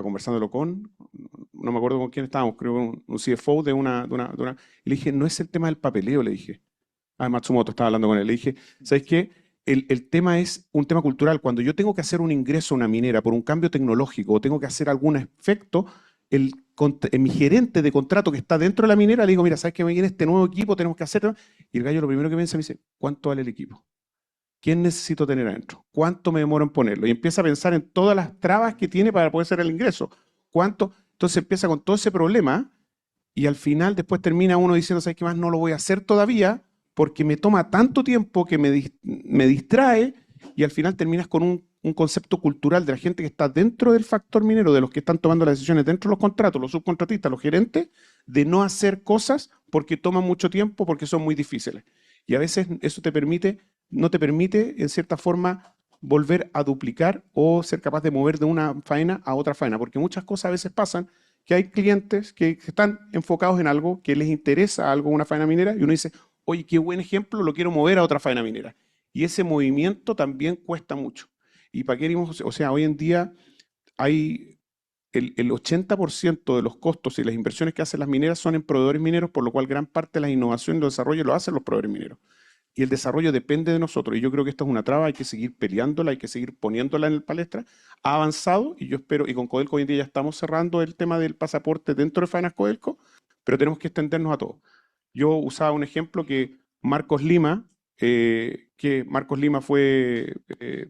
conversándolo con, no me acuerdo con quién estábamos, creo que un CFO de una, y le dije, no es el tema del papeleo, le dije. Matsumoto estaba hablando con él, le dije, ¿sabes qué? El tema es un tema cultural. Cuando yo tengo que hacer un ingreso a una minera por un cambio tecnológico o tengo que hacer algún efecto, mi gerente de contrato que está dentro de la minera le digo, mira, ¿sabes qué? Me viene este nuevo equipo, tenemos que hacerlo. Y el gallo lo primero que piensa me dice, ¿cuánto vale el equipo? ¿Quién necesito tener adentro? ¿Cuánto me demoro en ponerlo? Y empieza a pensar en todas las trabas que tiene para poder hacer el ingreso. ¿Cuánto? Entonces empieza con todo ese problema y al final después termina uno diciendo, ¿sabes qué más? No lo voy a hacer todavía porque me toma tanto tiempo que me distrae, y al final terminas con un concepto cultural de la gente que está dentro del factor minero, de los que están tomando las decisiones dentro de los contratos, los subcontratistas, los gerentes, de no hacer cosas porque toman mucho tiempo, porque son muy difíciles. Y a veces eso no te permite, en cierta forma, volver a duplicar o ser capaz de mover de una faena a otra faena, porque muchas cosas a veces pasan que hay clientes que están enfocados en algo, que les interesa algo, una faena minera, y uno dice, oye, qué buen ejemplo, lo quiero mover a otra faena minera. Y ese movimiento también cuesta mucho. ¿Y para qué queremos? O sea, hoy en día hay el 80% de los costos y las inversiones que hacen las mineras son en proveedores mineros, por lo cual gran parte de la innovación y los desarrollos lo hacen los proveedores mineros. Y el desarrollo depende de nosotros. Y yo creo que esta es una traba, hay que seguir peleándola, hay que seguir poniéndola en la palestra. Ha avanzado y yo espero, y con Codelco hoy en día ya estamos cerrando el tema del pasaporte dentro de Faenas Codelco, pero tenemos que extendernos a todo. Yo usaba un ejemplo que Marcos Lima fue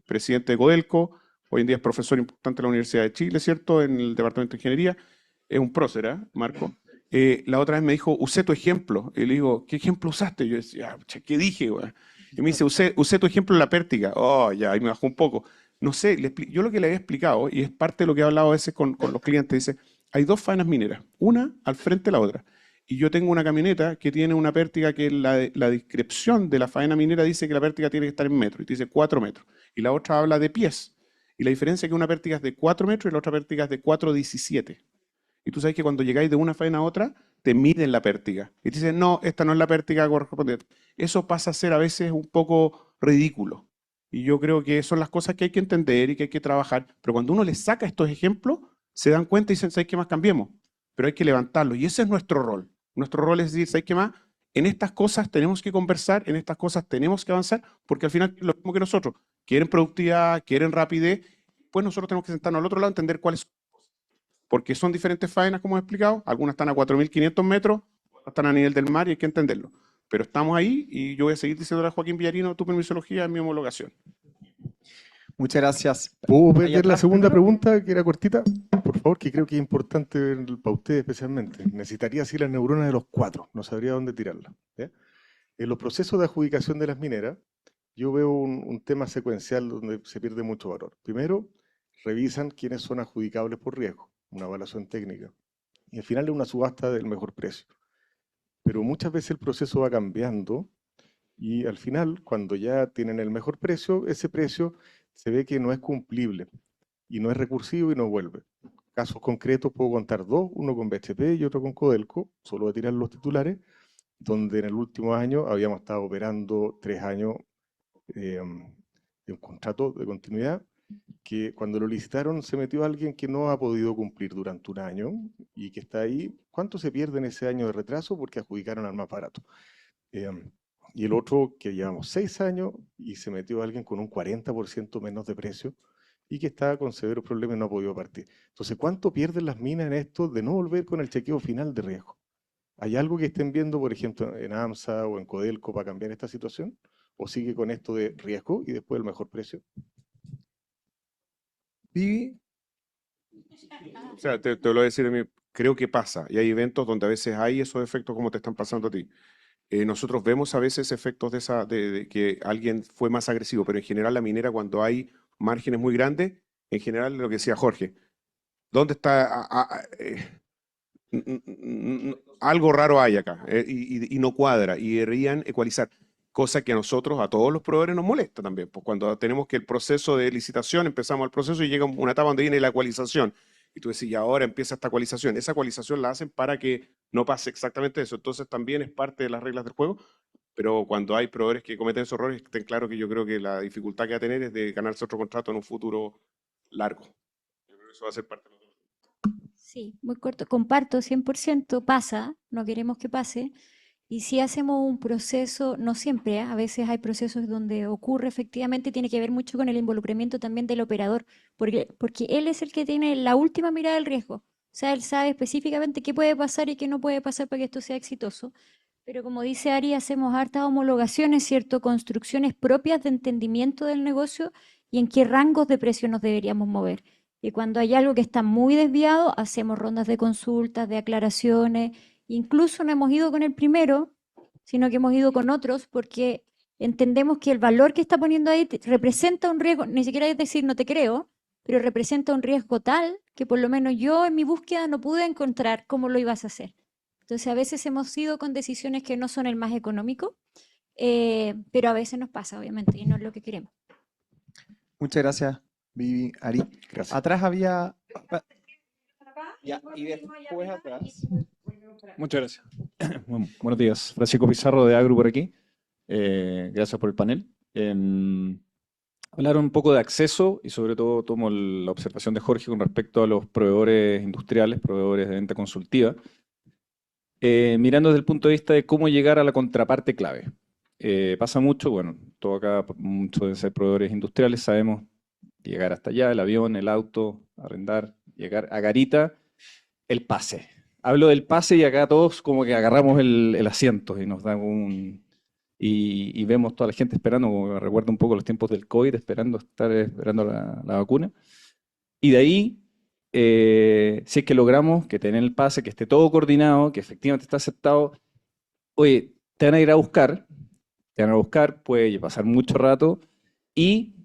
presidente de Codelco, hoy en día es profesor importante de la Universidad de Chile, ¿cierto? En el Departamento de Ingeniería, es un prócer, ¿eh, Marco? La otra vez me dijo, usé tu ejemplo, y le digo, ¿qué ejemplo usaste? Y yo decía, ¿qué dije, güey? Y me dice, usé tu ejemplo en la pértiga. Oh, ya, ahí me bajó un poco. No sé, yo lo que le había explicado, y es parte de lo que he hablado a veces con los clientes, dice, hay dos faenas mineras, una al frente de la otra. Y yo tengo una camioneta que tiene una pértiga que la descripción de la faena minera dice que la pértiga tiene que estar en metros, y te dice 4 metros. Y la otra habla de pies. Y la diferencia es que una pértiga es de 4 metros y la otra pértiga es de 4,17. Y tú sabes que cuando llegáis de una faena a otra, te miden la pértiga. Y te dicen, no, esta no es la pértiga correspondiente. Eso pasa a ser a veces un poco ridículo. Y yo creo que son las cosas que hay que entender y que hay que trabajar. Pero cuando uno les saca estos ejemplos, se dan cuenta y dicen, ¿sabes qué más cambiemos? Pero hay que levantarlo. Y ese es nuestro rol. Nuestro rol es decir, ¿sabes qué más? En estas cosas tenemos que conversar, en estas cosas tenemos que avanzar, porque al final es lo mismo que nosotros. Quieren productividad, quieren rapidez, pues nosotros tenemos que sentarnos al otro lado, entender cuáles son. Porque son diferentes faenas, como he explicado. Algunas están a 4.500 metros, otras están a nivel del mar y hay que entenderlo. Pero estamos ahí y yo voy a seguir diciéndole a Joaquín Villarino, tu permisología es mi homologación. Muchas gracias. ¿Puedo Ahí pedir la atrás, segunda primero. pregunta, que era cortita? Por favor, que creo que es importante para usted especialmente. Necesitaría así las neuronas de los 4, no sabría dónde tirarlas. ¿Ya? En los procesos de adjudicación de las mineras, yo veo un tema secuencial donde se pierde mucho valor. Primero, revisan quiénes son adjudicables por riesgo, una evaluación técnica. Y al final es una subasta del mejor precio. Pero muchas veces el proceso va cambiando y al final, cuando ya tienen el mejor precio, ese precio se ve que no es cumplible y no es recursivo y no vuelve. Casos concretos puedo contar 2, uno con BHP y otro con Codelco, solo voy a tirar los titulares, donde en el último año habíamos estado operando 3 años de un contrato de continuidad, que cuando lo licitaron se metió alguien que no ha podido cumplir durante un año y que está ahí. ¿Cuánto se pierde en ese año de retraso? Porque adjudicaron al más barato. Y el otro que llevamos 6 años y se metió alguien con un 40% menos de precio y que está con severos problemas y no ha podido partir. Entonces, ¿cuánto pierden las minas en esto de no volver con el chequeo final de riesgo? ¿Hay algo que estén viendo, por ejemplo, en AMSA o en Codelco para cambiar esta situación? ¿O sigue con esto de riesgo y después el mejor precio? Vivi, O sea, te lo voy a decir, creo que pasa. Y hay eventos donde a veces hay esos efectos como te están pasando a ti. Nosotros vemos a veces efectos de que alguien fue más agresivo, pero en general la minera cuando hay márgenes muy grandes, en general lo que decía Jorge, ¿dónde está? Algo raro hay acá y no cuadra y deberían ecualizar, cosa que a nosotros, a todos los proveedores nos molesta también, pues cuando tenemos que el proceso de licitación, empezamos el proceso y llega una etapa donde viene la ecualización y tú decís, y ahora empieza esta ecualización. Esa ecualización la hacen para que no pase exactamente eso, entonces también es parte de las reglas del juego, pero cuando hay proveedores que cometen esos errores, estén claro que yo creo que la dificultad que va a tener es de ganarse otro contrato en un futuro largo. Yo creo que eso va a ser parte de lo. Sí, muy corto. Comparto 100%, pasa, no queremos que pase. Y si hacemos un proceso, no siempre, a veces hay procesos donde ocurre efectivamente, tiene que ver mucho con el involucramiento también del operador, porque él es el que tiene la última mirada del riesgo. O sea, él sabe específicamente qué puede pasar y qué no puede pasar para que esto sea exitoso. Pero como dice Ari, hacemos hartas homologaciones, ¿cierto? Construcciones propias de entendimiento del negocio y en qué rangos de precio nos deberíamos mover. Y cuando hay algo que está muy desviado, hacemos rondas de consultas, de aclaraciones. Incluso no hemos ido con el primero, sino que hemos ido con otros porque entendemos que el valor que está poniendo ahí representa un riesgo, ni siquiera es decir no te creo, pero representa un riesgo tal que por lo menos yo en mi búsqueda no pude encontrar cómo lo ibas a hacer. Entonces a veces hemos ido con decisiones que no son el más económico, pero a veces nos pasa, obviamente, y no es lo que queremos. muchas gracias, Vivi, Ari. Gracias. Atrás había... Ya, y después atrás... Muchas gracias. Buenos días. Francisco Pizarro de Agro por aquí. Gracias por el panel. Hablar un poco de acceso y sobre todo tomo la observación de Jorge con respecto a los proveedores industriales, proveedores de venta consultiva. Mirando desde el punto de vista de cómo llegar a la contraparte clave. Pasa mucho, bueno, todo acá, muchos de ser proveedores industriales, sabemos llegar hasta allá, el avión, el auto, arrendar, llegar a garita, el pase. Hablo del pase y acá todos como que agarramos el asiento y nos dan y vemos toda la gente esperando, como me recuerda un poco los tiempos del COVID, esperando la vacuna. Y de ahí, si es que logramos que tener el pase, que esté todo coordinado, que efectivamente está aceptado, oye, te van a ir a buscar, puede pasar mucho rato y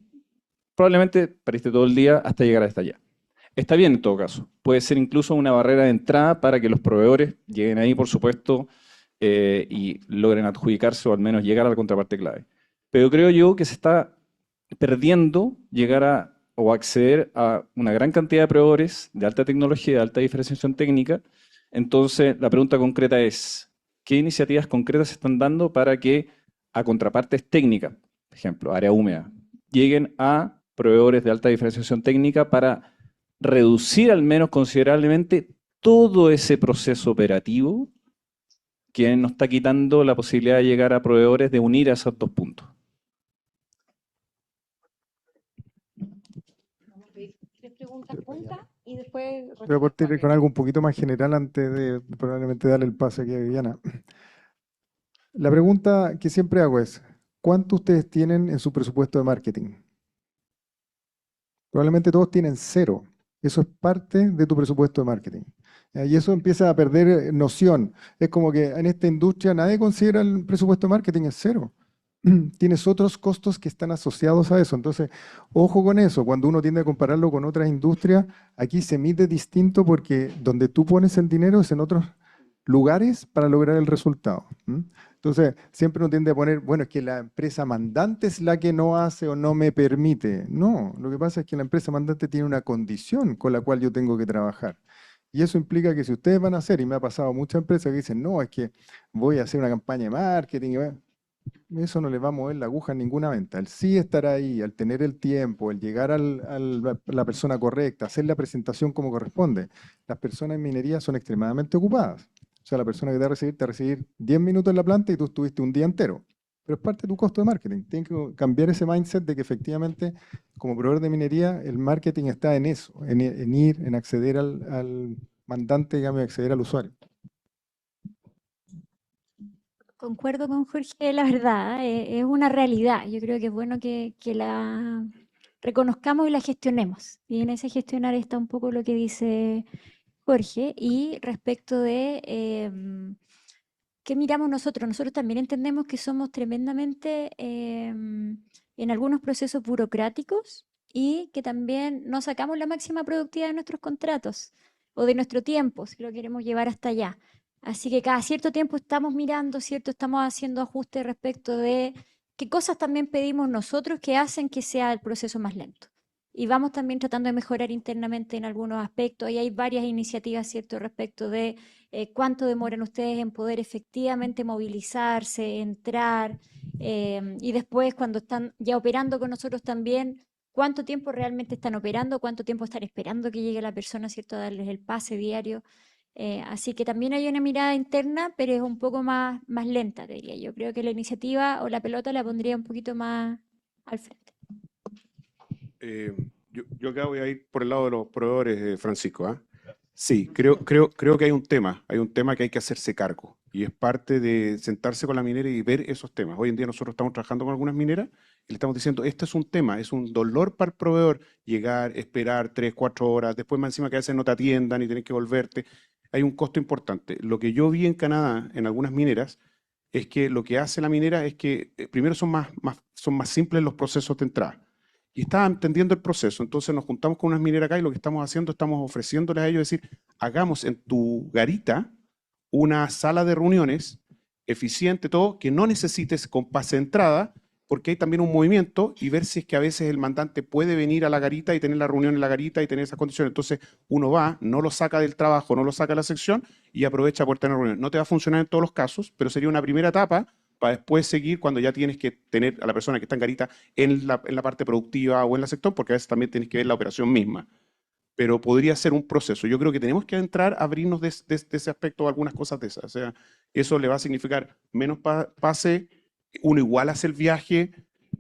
probablemente perdiste todo el día hasta llegar hasta allá. Está bien en todo caso. Puede ser incluso una barrera de entrada para que los proveedores lleguen ahí, por supuesto, y logren adjudicarse o al menos llegar a la contraparte clave. Pero creo yo que se está perdiendo llegar a o acceder a una gran cantidad de proveedores de alta tecnología, de alta diferenciación técnica. Entonces, la pregunta concreta es, ¿qué iniciativas concretas se están dando para que a contrapartes técnicas, por ejemplo, área húmeda, lleguen a proveedores de alta diferenciación técnica para reducir al menos considerablemente todo ese proceso operativo que nos está quitando la posibilidad de llegar a proveedores de unir a esos dos puntos? Tres preguntas juntas y después... Voy a partir con algo un poquito más general antes de probablemente darle el pase aquí a Viviana. La pregunta que siempre hago es, ¿cuánto ustedes tienen en su presupuesto de marketing? Probablemente todos tienen 0. Eso es parte de tu presupuesto de marketing. Y eso empieza a perder noción. Es como que en esta industria nadie considera el presupuesto de marketing es 0. Tienes otros costos que están asociados a eso. Entonces, ojo con eso. Cuando uno tiende a compararlo con otras industrias, aquí se mide distinto porque donde tú pones el dinero es en otros lugares para lograr el resultado. Entonces, siempre uno tiende a poner, bueno, es que la empresa mandante es la que no hace o no me permite. No, lo que pasa es que la empresa mandante tiene una condición con la cual yo tengo que trabajar. Y eso implica que si ustedes van a hacer, y me ha pasado a muchas empresas que dicen, no, es que voy a hacer una campaña de marketing, eso no le va a mover la aguja en ninguna venta. El sí estar ahí, al tener el tiempo, el llegar a la persona correcta, hacer la presentación como corresponde. Las personas en minería son extremadamente ocupadas. O sea, la persona que te va a recibir 10 minutos en la planta y tú estuviste un día entero. Pero es parte de tu costo de marketing. Tienes que cambiar ese mindset de que efectivamente, como proveedor de minería, el marketing está en eso, en ir, en acceder al mandante, digamos, y acceder al usuario. Concuerdo con Jorge, la verdad, es una realidad. Yo creo que es bueno que la reconozcamos y la gestionemos. Y en ese gestionar está un poco lo que dice Jorge. Y respecto de qué miramos nosotros, nosotros también entendemos que somos tremendamente en algunos procesos burocráticos y que también no sacamos la máxima productividad de nuestros contratos o de nuestro tiempo, si lo queremos llevar hasta allá. Así que cada cierto tiempo estamos mirando, ¿cierto? Estamos haciendo ajustes respecto de qué cosas también pedimos nosotros que hacen que sea el proceso más lento. Y vamos también tratando de mejorar internamente en algunos aspectos. Y hay varias iniciativas, ¿cierto?, respecto de cuánto demoran ustedes en poder efectivamente movilizarse, entrar. Y después, cuando están ya operando con nosotros también, cuánto tiempo realmente están operando, cuánto tiempo están esperando que llegue la persona, ¿cierto?, a darles el pase diario. Así que también hay una mirada interna, pero es un poco más lenta, te diría. Yo creo que la iniciativa o la pelota la pondría un poquito más al frente. Yo acá voy a ir por el lado de los proveedores, Francisco. ¿Ah? Sí, creo que hay un tema que hay que hacerse cargo y es parte de sentarse con la minera y ver esos temas. Hoy en día nosotros estamos trabajando con algunas mineras y le estamos diciendo, este es un tema, es un dolor para el proveedor, llegar, esperar 3, 4 horas, después más encima que a veces no te atiendan y tienes que volverte. Hay un costo importante. Lo que yo vi en Canadá, en algunas mineras, es que lo que hace la minera es que primero son más simples los procesos de entrada. Y estaba entendiendo el proceso. Entonces nos juntamos con unas mineras acá y lo que estamos haciendo, estamos ofreciéndoles a ellos, decir, hagamos en tu garita una sala de reuniones eficiente, todo, que no necesites con pase de entrada, porque hay también un movimiento y ver si es que a veces el mandante puede venir a la garita y tener la reunión en la garita y tener esas condiciones. Entonces uno va, no lo saca del trabajo, no lo saca de la sección y aprovecha por tener reunión. No te va a funcionar en todos los casos, pero sería una primera etapa para después seguir cuando ya tienes que tener a la persona que está en garita en la parte productiva o en la sector, porque a veces también tienes que ver la operación misma. Pero podría ser un proceso. Yo creo que tenemos que entrar a abrirnos de ese aspecto o algunas cosas de esas. O sea, eso le va a significar menos pase, uno igual hace el viaje,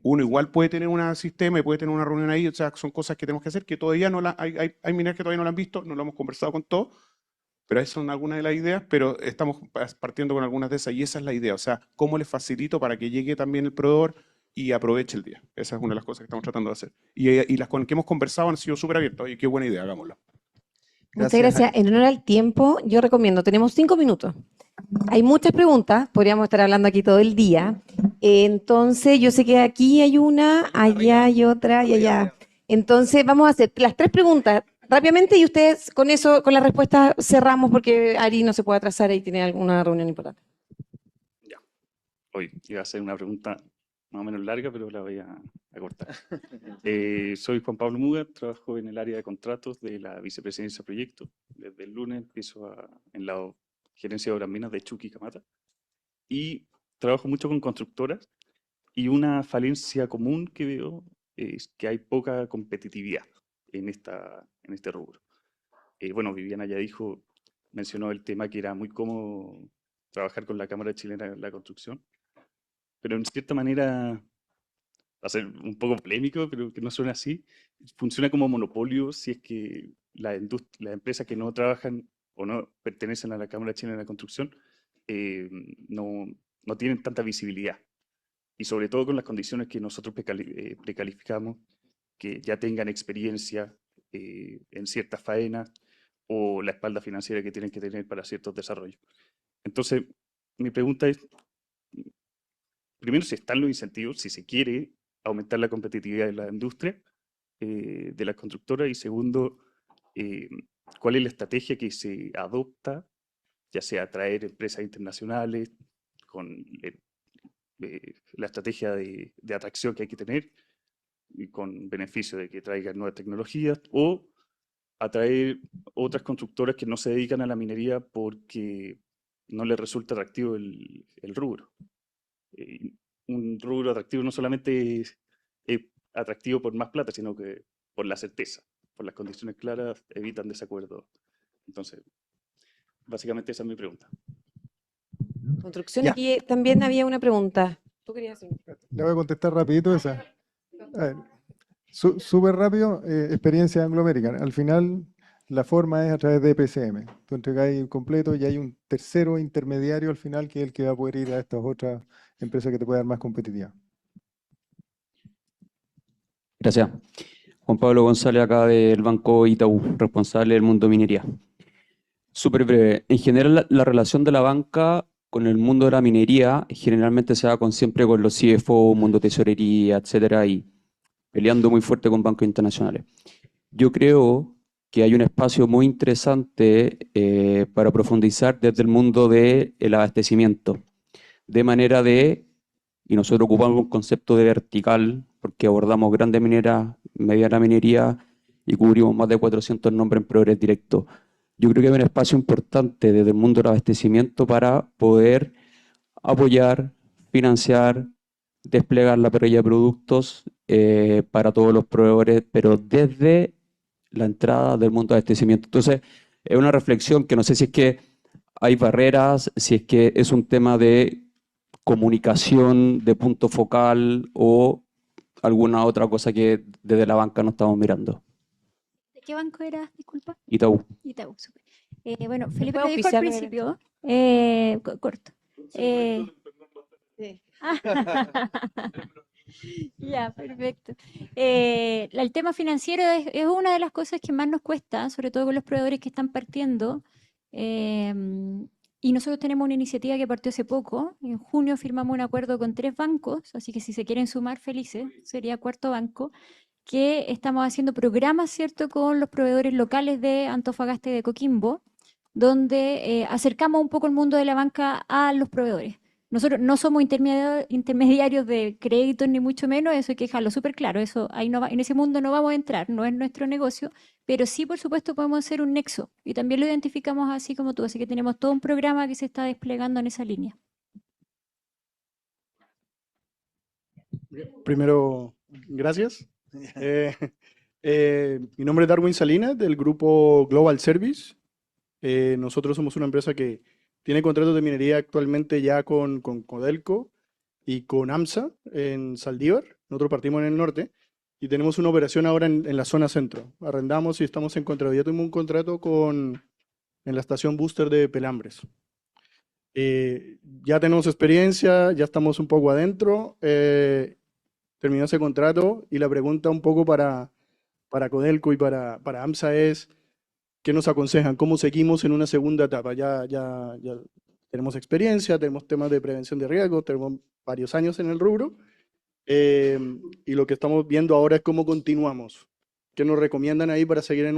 uno igual puede tener un sistema y puede tener una reunión ahí. O sea, son cosas que tenemos que hacer que todavía no hay mineras que todavía no la han visto, no lo hemos conversado con todos, pero esas son algunas de las ideas, pero estamos partiendo con algunas de esas y esa es la idea. O sea, cómo les facilito para que llegue también el proveedor y aproveche el día. Esa es una de las cosas que estamos tratando de hacer. Y las con que hemos conversado han sido súper abiertas. Oye, qué buena idea, hagámosla. Muchas gracias. En honor al tiempo, yo recomiendo, tenemos 5 minutos. Hay muchas preguntas, podríamos estar hablando aquí todo el día. Entonces, yo sé que aquí hay una, allá hay otra y allá. Entonces, vamos a hacer las 3 preguntas rápidamente y ustedes con eso, con la respuesta cerramos porque Ari no se puede atrasar y tiene alguna reunión importante. Ya. Hoy iba a hacer una pregunta más o menos larga, pero la voy a cortar. Soy Juan Pablo Muga, trabajo en el área de contratos de la Vicepresidencia de Proyectos. Desde el lunes empiezo en la gerencia de obras minas de Chuquicamata. Y trabajo mucho con constructoras. Y una falencia común que veo es que hay poca competitividad en este rubro. Bueno, Viviana ya mencionó el tema que era muy cómodo trabajar con la Cámara Chilena de la Construcción, pero en cierta manera, va a ser un poco polémico, pero que no suena así, funciona como monopolio si es que las empresas que no trabajan o no pertenecen a la Cámara Chilena de la Construcción no tienen tanta visibilidad. Y sobre todo con las condiciones que nosotros precalificamos, que ya tengan experiencia en ciertas faenas o la espalda financiera que tienen que tener para ciertos desarrollos. Entonces, mi pregunta es, primero, si están los incentivos, si se quiere aumentar la competitividad de la industria, de las constructoras, y segundo, ¿cuál es la estrategia que se adopta, ya sea atraer empresas internacionales, con la estrategia de atracción que hay que tener, y con beneficio de que traigan nuevas tecnologías, o atraer otras constructoras que no se dedican a la minería porque no les resulta atractivo el rubro? Un rubro atractivo no solamente es atractivo por más plata, sino que por la certeza, por las condiciones claras, evitan desacuerdos. Entonces, básicamente esa es mi pregunta. Construcción, Ya. aquí también había una pregunta. ¿Tú querías hacer? Le voy a contestar rapidito esa. A ver, súper rápido, experiencia Anglo American. Al final, la forma es a través de PCM. Tú entregáis completo y hay un tercero intermediario al final que es el que va a poder ir a estas otras empresas que te pueden dar más competitiva. Gracias. Juan Pablo González, acá del Banco Itaú, responsable del mundo minería. Súper breve. En general, la relación de la banca con el mundo de la minería generalmente se da siempre con los CFO, mundo tesorería, etcétera, y peleando muy fuerte con bancos internacionales. Yo creo que hay un espacio muy interesante para profundizar desde el mundo del abastecimiento, de manera y nosotros ocupamos un concepto de vertical, porque abordamos grandes mineras, mediana minería, y cubrimos más de 400 nombres en proveedores directos. Yo creo que hay un espacio importante desde el mundo del abastecimiento para poder apoyar, financiar, desplegar la parrilla de productos para todos los proveedores, pero desde la entrada del mundo de abastecimiento. Entonces, es una reflexión que no sé si es que hay barreras, si es que es un tema de comunicación, de punto focal o alguna otra cosa que desde la banca no estamos mirando. ¿De qué banco eras, disculpa? Itaú. Itaú, súper. Bueno, Felipe puedo lo dijo al auspiciar, principio, corto. Sí. Ya, perfecto. El tema financiero es una de las cosas que más nos cuesta, sobre todo con los proveedores que están partiendo. Y nosotros tenemos una iniciativa que partió hace poco. En junio firmamos un acuerdo con 3 bancos, así que si se quieren sumar, felices, sería cuarto banco, que estamos haciendo programas, ¿cierto?, con los proveedores locales de Antofagasta y de Coquimbo, donde acercamos un poco el mundo de la banca a los proveedores. Nosotros no somos intermediarios de créditos, ni mucho menos, eso hay que dejarlo súper claro. Eso, ahí no va, en ese mundo no vamos a entrar, no es nuestro negocio, pero sí, por supuesto, podemos hacer un nexo. Y también lo identificamos así como tú, así que tenemos todo un programa que se está desplegando en esa línea. Primero, gracias. Mi nombre es Darwin Salinas, del grupo Global Service. Nosotros somos una empresa que tiene contratos de minería actualmente ya con Codelco y con AMSA en Saldívar. Nosotros partimos en el norte y tenemos una operación ahora en la zona centro. Arrendamos y estamos en contrato. Ya tuvimos un contrato en la estación Booster de Pelambres. Ya tenemos experiencia, ya estamos un poco adentro. Terminó ese contrato y la pregunta un poco para Codelco y para AMSA es: ¿qué nos aconsejan? ¿Cómo seguimos en una segunda etapa? Ya tenemos experiencia, tenemos temas de prevención de riesgos, tenemos varios años en el rubro, y lo que estamos viendo ahora es cómo continuamos. ¿Qué nos recomiendan ahí para seguir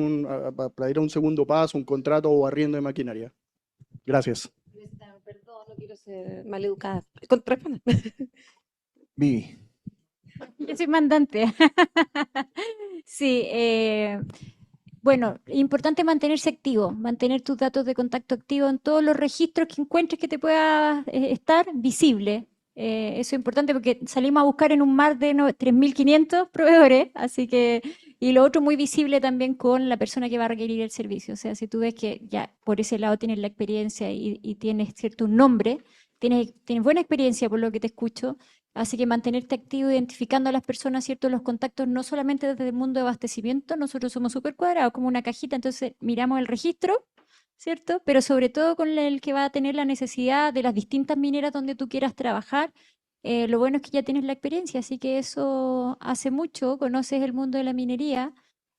para ir a un segundo paso, un contrato o arriendo de maquinaria? Gracias. Perdón, no quiero ser maleducada. Vivi. Yo soy mandante. Sí, bueno, importante mantenerse activo, mantener tus datos de contacto activos en todos los registros que encuentres que te pueda estar visible. Eso es importante porque salimos a buscar en un mar de 3.500 proveedores, así que, y lo otro muy visible también con la persona que va a requerir el servicio. O sea, si tú ves que ya por ese lado tienes la experiencia y tienes cierto nombre, tienes buena experiencia por lo que te escucho. Así que mantenerte activo, identificando a las personas, ¿cierto? Los contactos no solamente desde el mundo de abastecimiento, nosotros somos súper cuadrados, como una cajita, entonces miramos el registro, ¿cierto? Pero sobre todo con el que va a tener la necesidad de las distintas mineras donde tú quieras trabajar. Lo bueno es que ya tienes la experiencia, así que eso hace mucho, conoces el mundo de la minería.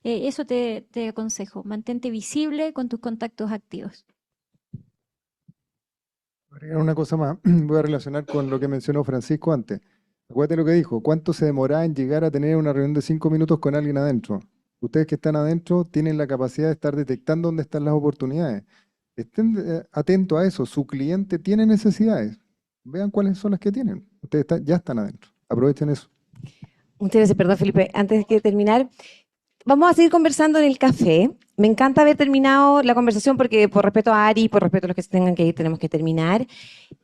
Eso te aconsejo, mantente visible con tus contactos activos. Agregar una cosa más, voy a relacionar con lo que mencionó Francisco antes. Acuérdate lo que dijo, ¿cuánto se demoraba en llegar a tener una reunión de 5 minutos con alguien adentro? Ustedes que están adentro tienen la capacidad de estar detectando dónde están las oportunidades. Estén atentos a eso, su cliente tiene necesidades. Vean cuáles son las que tienen. Ustedes ya están adentro. Aprovechen eso. Muchas gracias, perdón, Felipe. Antes de terminar, vamos a seguir conversando en el café. Me encanta haber terminado la conversación porque por respeto a Ari, por respeto a los que se tengan que ir, tenemos que terminar.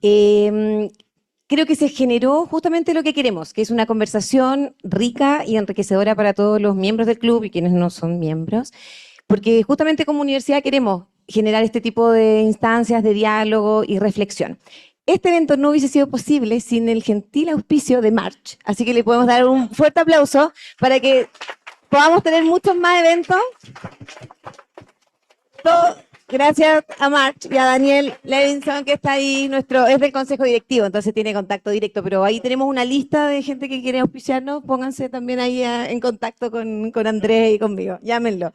Creo que se generó justamente lo que queremos, que es una conversación rica y enriquecedora para todos los miembros del club y quienes no son miembros, porque justamente como universidad queremos generar este tipo de instancias de diálogo y reflexión. Este evento no hubiese sido posible sin el gentil auspicio de March, así que le podemos dar un fuerte aplauso para que podamos tener muchos más eventos. Gracias a March y a Daniel Levinson, que está ahí, es del consejo directivo, entonces tiene contacto directo, pero ahí tenemos una lista de gente que quiere auspiciarnos, pónganse también ahí en contacto con Andrés y conmigo, llámenlo.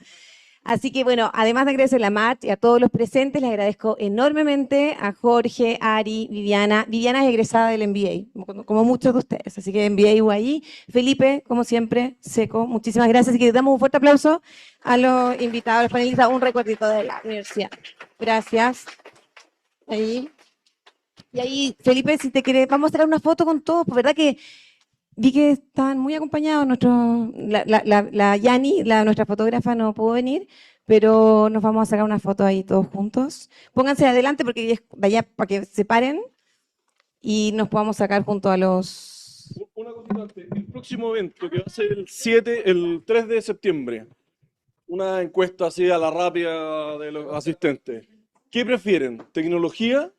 Así que bueno, además de agradecerle a March y a todos los presentes, les agradezco enormemente a Jorge, Ari, Viviana. Viviana es egresada del MBA, como muchos de ustedes, así que MBA UAI. Felipe, como siempre, seco, muchísimas gracias. Y que le damos un fuerte aplauso a los invitados, a los panelistas, un recuerdito de la universidad. Gracias. Ahí. Y ahí, Felipe, si te quieres, vamos a hacer una foto con todos, pues verdad que vi que estaban muy acompañados. La Yani, nuestra fotógrafa, no pudo venir, pero nos vamos a sacar una foto ahí todos juntos. Pónganse adelante porque ella es de allá para que se paren y nos podamos sacar junto a los... Una cosita antes, el próximo evento que va a ser el 3 de septiembre, una encuesta así a la rápida de los asistentes. ¿Qué prefieren? ¿Tecnología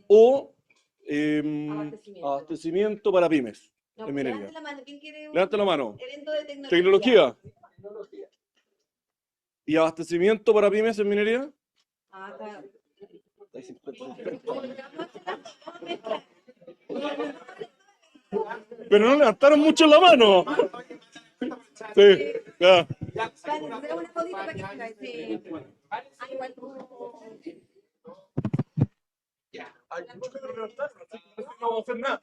o abastecimiento para pymes? No, en minería. levante la mano. ¿Quién quiere Levante la mano. evento de tecnología? ¿Tecnología? ¿Y abastecimiento para pymes en minería? Ah, claro. Pero no levantaron mucho la mano. Sí, ya. Una fotito para que sí. Hay mucho que no levantaron, así que no vamos a hacer nada.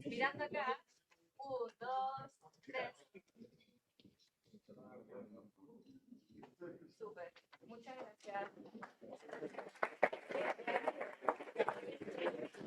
Mirando acá. 1, 2, 3. Súper. Muchas gracias.